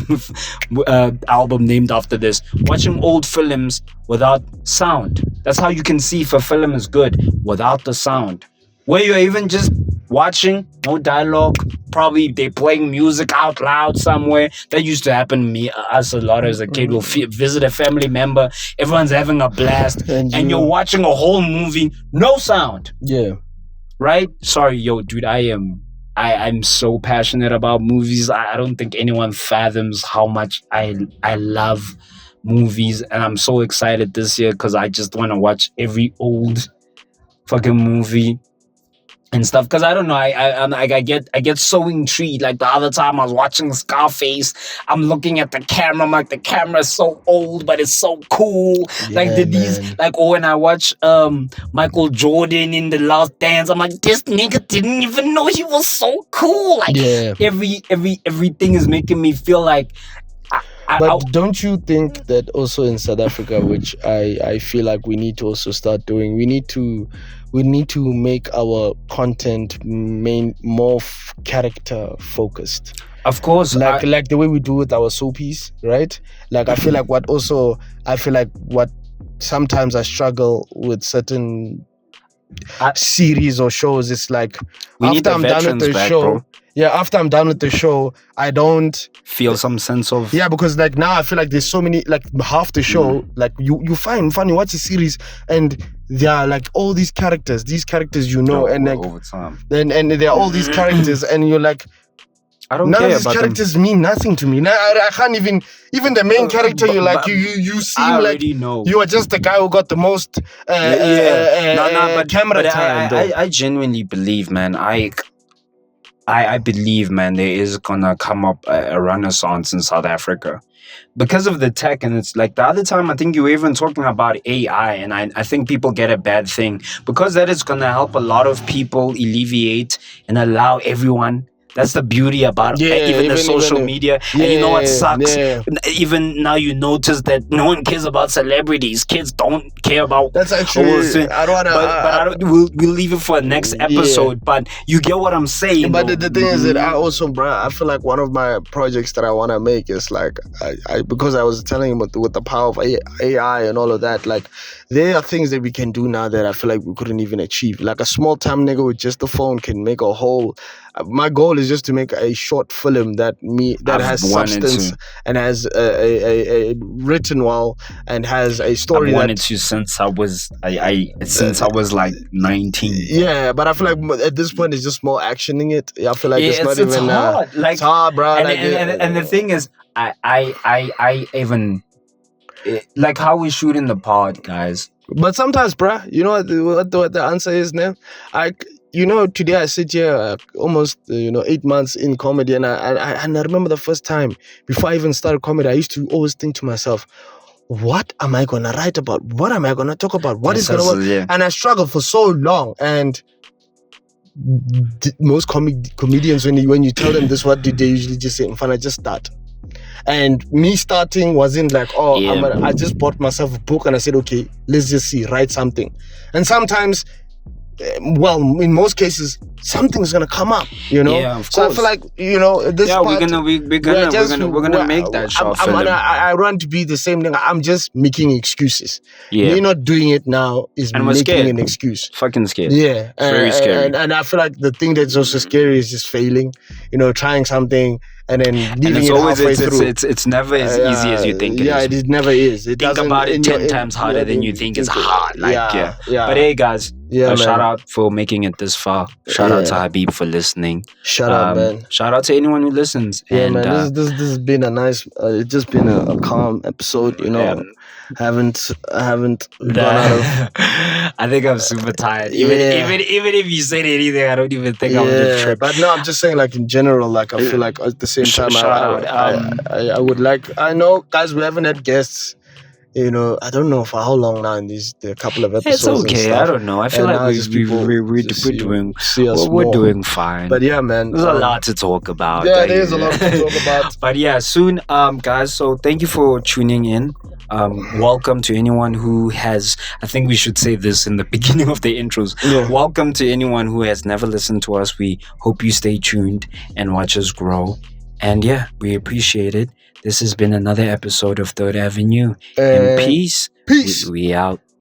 album named after this, watching old films without sound. That's how you can see if a film is good, without the sound. Where you're even just watching, no dialogue, probably they playing music out loud somewhere. That used to happen to me, us a lot as a kid. We'll visit a family member, everyone's having a blast, and you're watching a whole movie, no sound. Yeah. Right? Sorry, yo, dude, I'm so passionate about movies. I don't think anyone fathoms how much I love movies, and I'm so excited this year because I just want to watch every old fucking movie. and stuff, because I don't know, I'm like, I get so intrigued. Like the other time I was watching Scarface, I'm looking at the camera, I'm like, the camera is so old but it's so cool. Like these, like, or when I watch Michael Jordan in The Last Dance, I'm like, this nigga didn't even know he was so cool. Like everything is making me feel like but don't you think that also in South Africa, which I feel like we need to also start doing, we need to make our content more character focused. Of course, like the way we do with our soapies, right? Like I feel like what sometimes I struggle with certain series or shows. It's like after I'm done with the show, bro. Yeah, after I'm done with the show, I don't feel some sense of... Yeah, because like now I feel like there's so many, like half the show, like you find fun, you watch a series and there are like all these characters you know, and like over time. And there are all these characters and you're like, I don't none care of these about characters mean nothing to me. Now I can't even the main character. You're like you seem like you are just the guy who got the most camera time. I genuinely believe, man. I believe, man, there is gonna come up a renaissance in South Africa because of the tech. And it's like the other time, I think you were even talking about AI, and I think people get a bad thing because that is gonna help a lot of people alleviate and allow everyone. That's the beauty about even the social media. And you know what sucks? Even now you notice that no one cares about celebrities. Kids don't care about... That's actually... I don't want to... We'll leave it for the next episode. But you get what I'm saying. But the thing is that I also, bro, I feel like one of my projects that I want to make is like... because I was telling him with the power of AI and all of that, like there are things that we can do now that I feel like we couldn't even achieve. Like a small time nigga with just the phone can make a whole... My goal is just to make a short film that has substance and has a written well and has a story. I've wanted to since I was like 19. Yeah, but I feel like at this point it's just more actioning it. I feel like it's not even hard. Like, it's hard, bro. And the thing is, I even like how we shoot in the pod, guys. But sometimes, bro, you know what the answer is now. Today I sit here almost 8 months in comedy, and I remember the first time before I even started comedy, I used to always think to myself, what am I gonna write about? What am I gonna talk about? What is gonna work? Yeah. And I struggled for so long. And most comedians, when you tell them this, what do they usually just say? I just start. And me starting wasn't like, I just bought myself a book and I said, okay, let's just write something. And sometimes, well, in most cases, something's gonna come up, you know. Yeah, of course. So I feel like, this part, we're gonna make that short film. I want to be the same thing. I'm just making excuses. Yeah, me not doing it now is making an excuse. Fucking scared. Yeah, very scary. And I feel like the thing that's also scary is just failing. Trying something and then leaving it halfway through. It's never as easy as you think. It never is. Think about it 10 times harder than you think it's hard. Like But hey, guys. Shout out for making it this far. Shout out to Habib for listening. Shout out, man. Shout out to anyone who listens. Yeah, and, man. This has been a nice. It's just been a calm episode. I haven't gone out of. I think I'm super tired. Even if you said anything, I don't even think I would trip. But no, I'm just saying, like in general, like I feel like at the same time, I would like. I know, guys, we haven't had guests. I don't know for how long now in the couple of episodes. It's okay. I don't know. I feel like we're doing fine. But yeah, man, there's a lot to talk about. Yeah, there is a lot to talk about. But yeah, soon, guys. So thank you for tuning in. Welcome to anyone who has. I think we should say this in the beginning of the intros. Yeah. Welcome to anyone who has never listened to us. We hope you stay tuned and watch us grow. And yeah, we appreciate it. This has been another episode of Third Avenue. And peace. Peace. We out.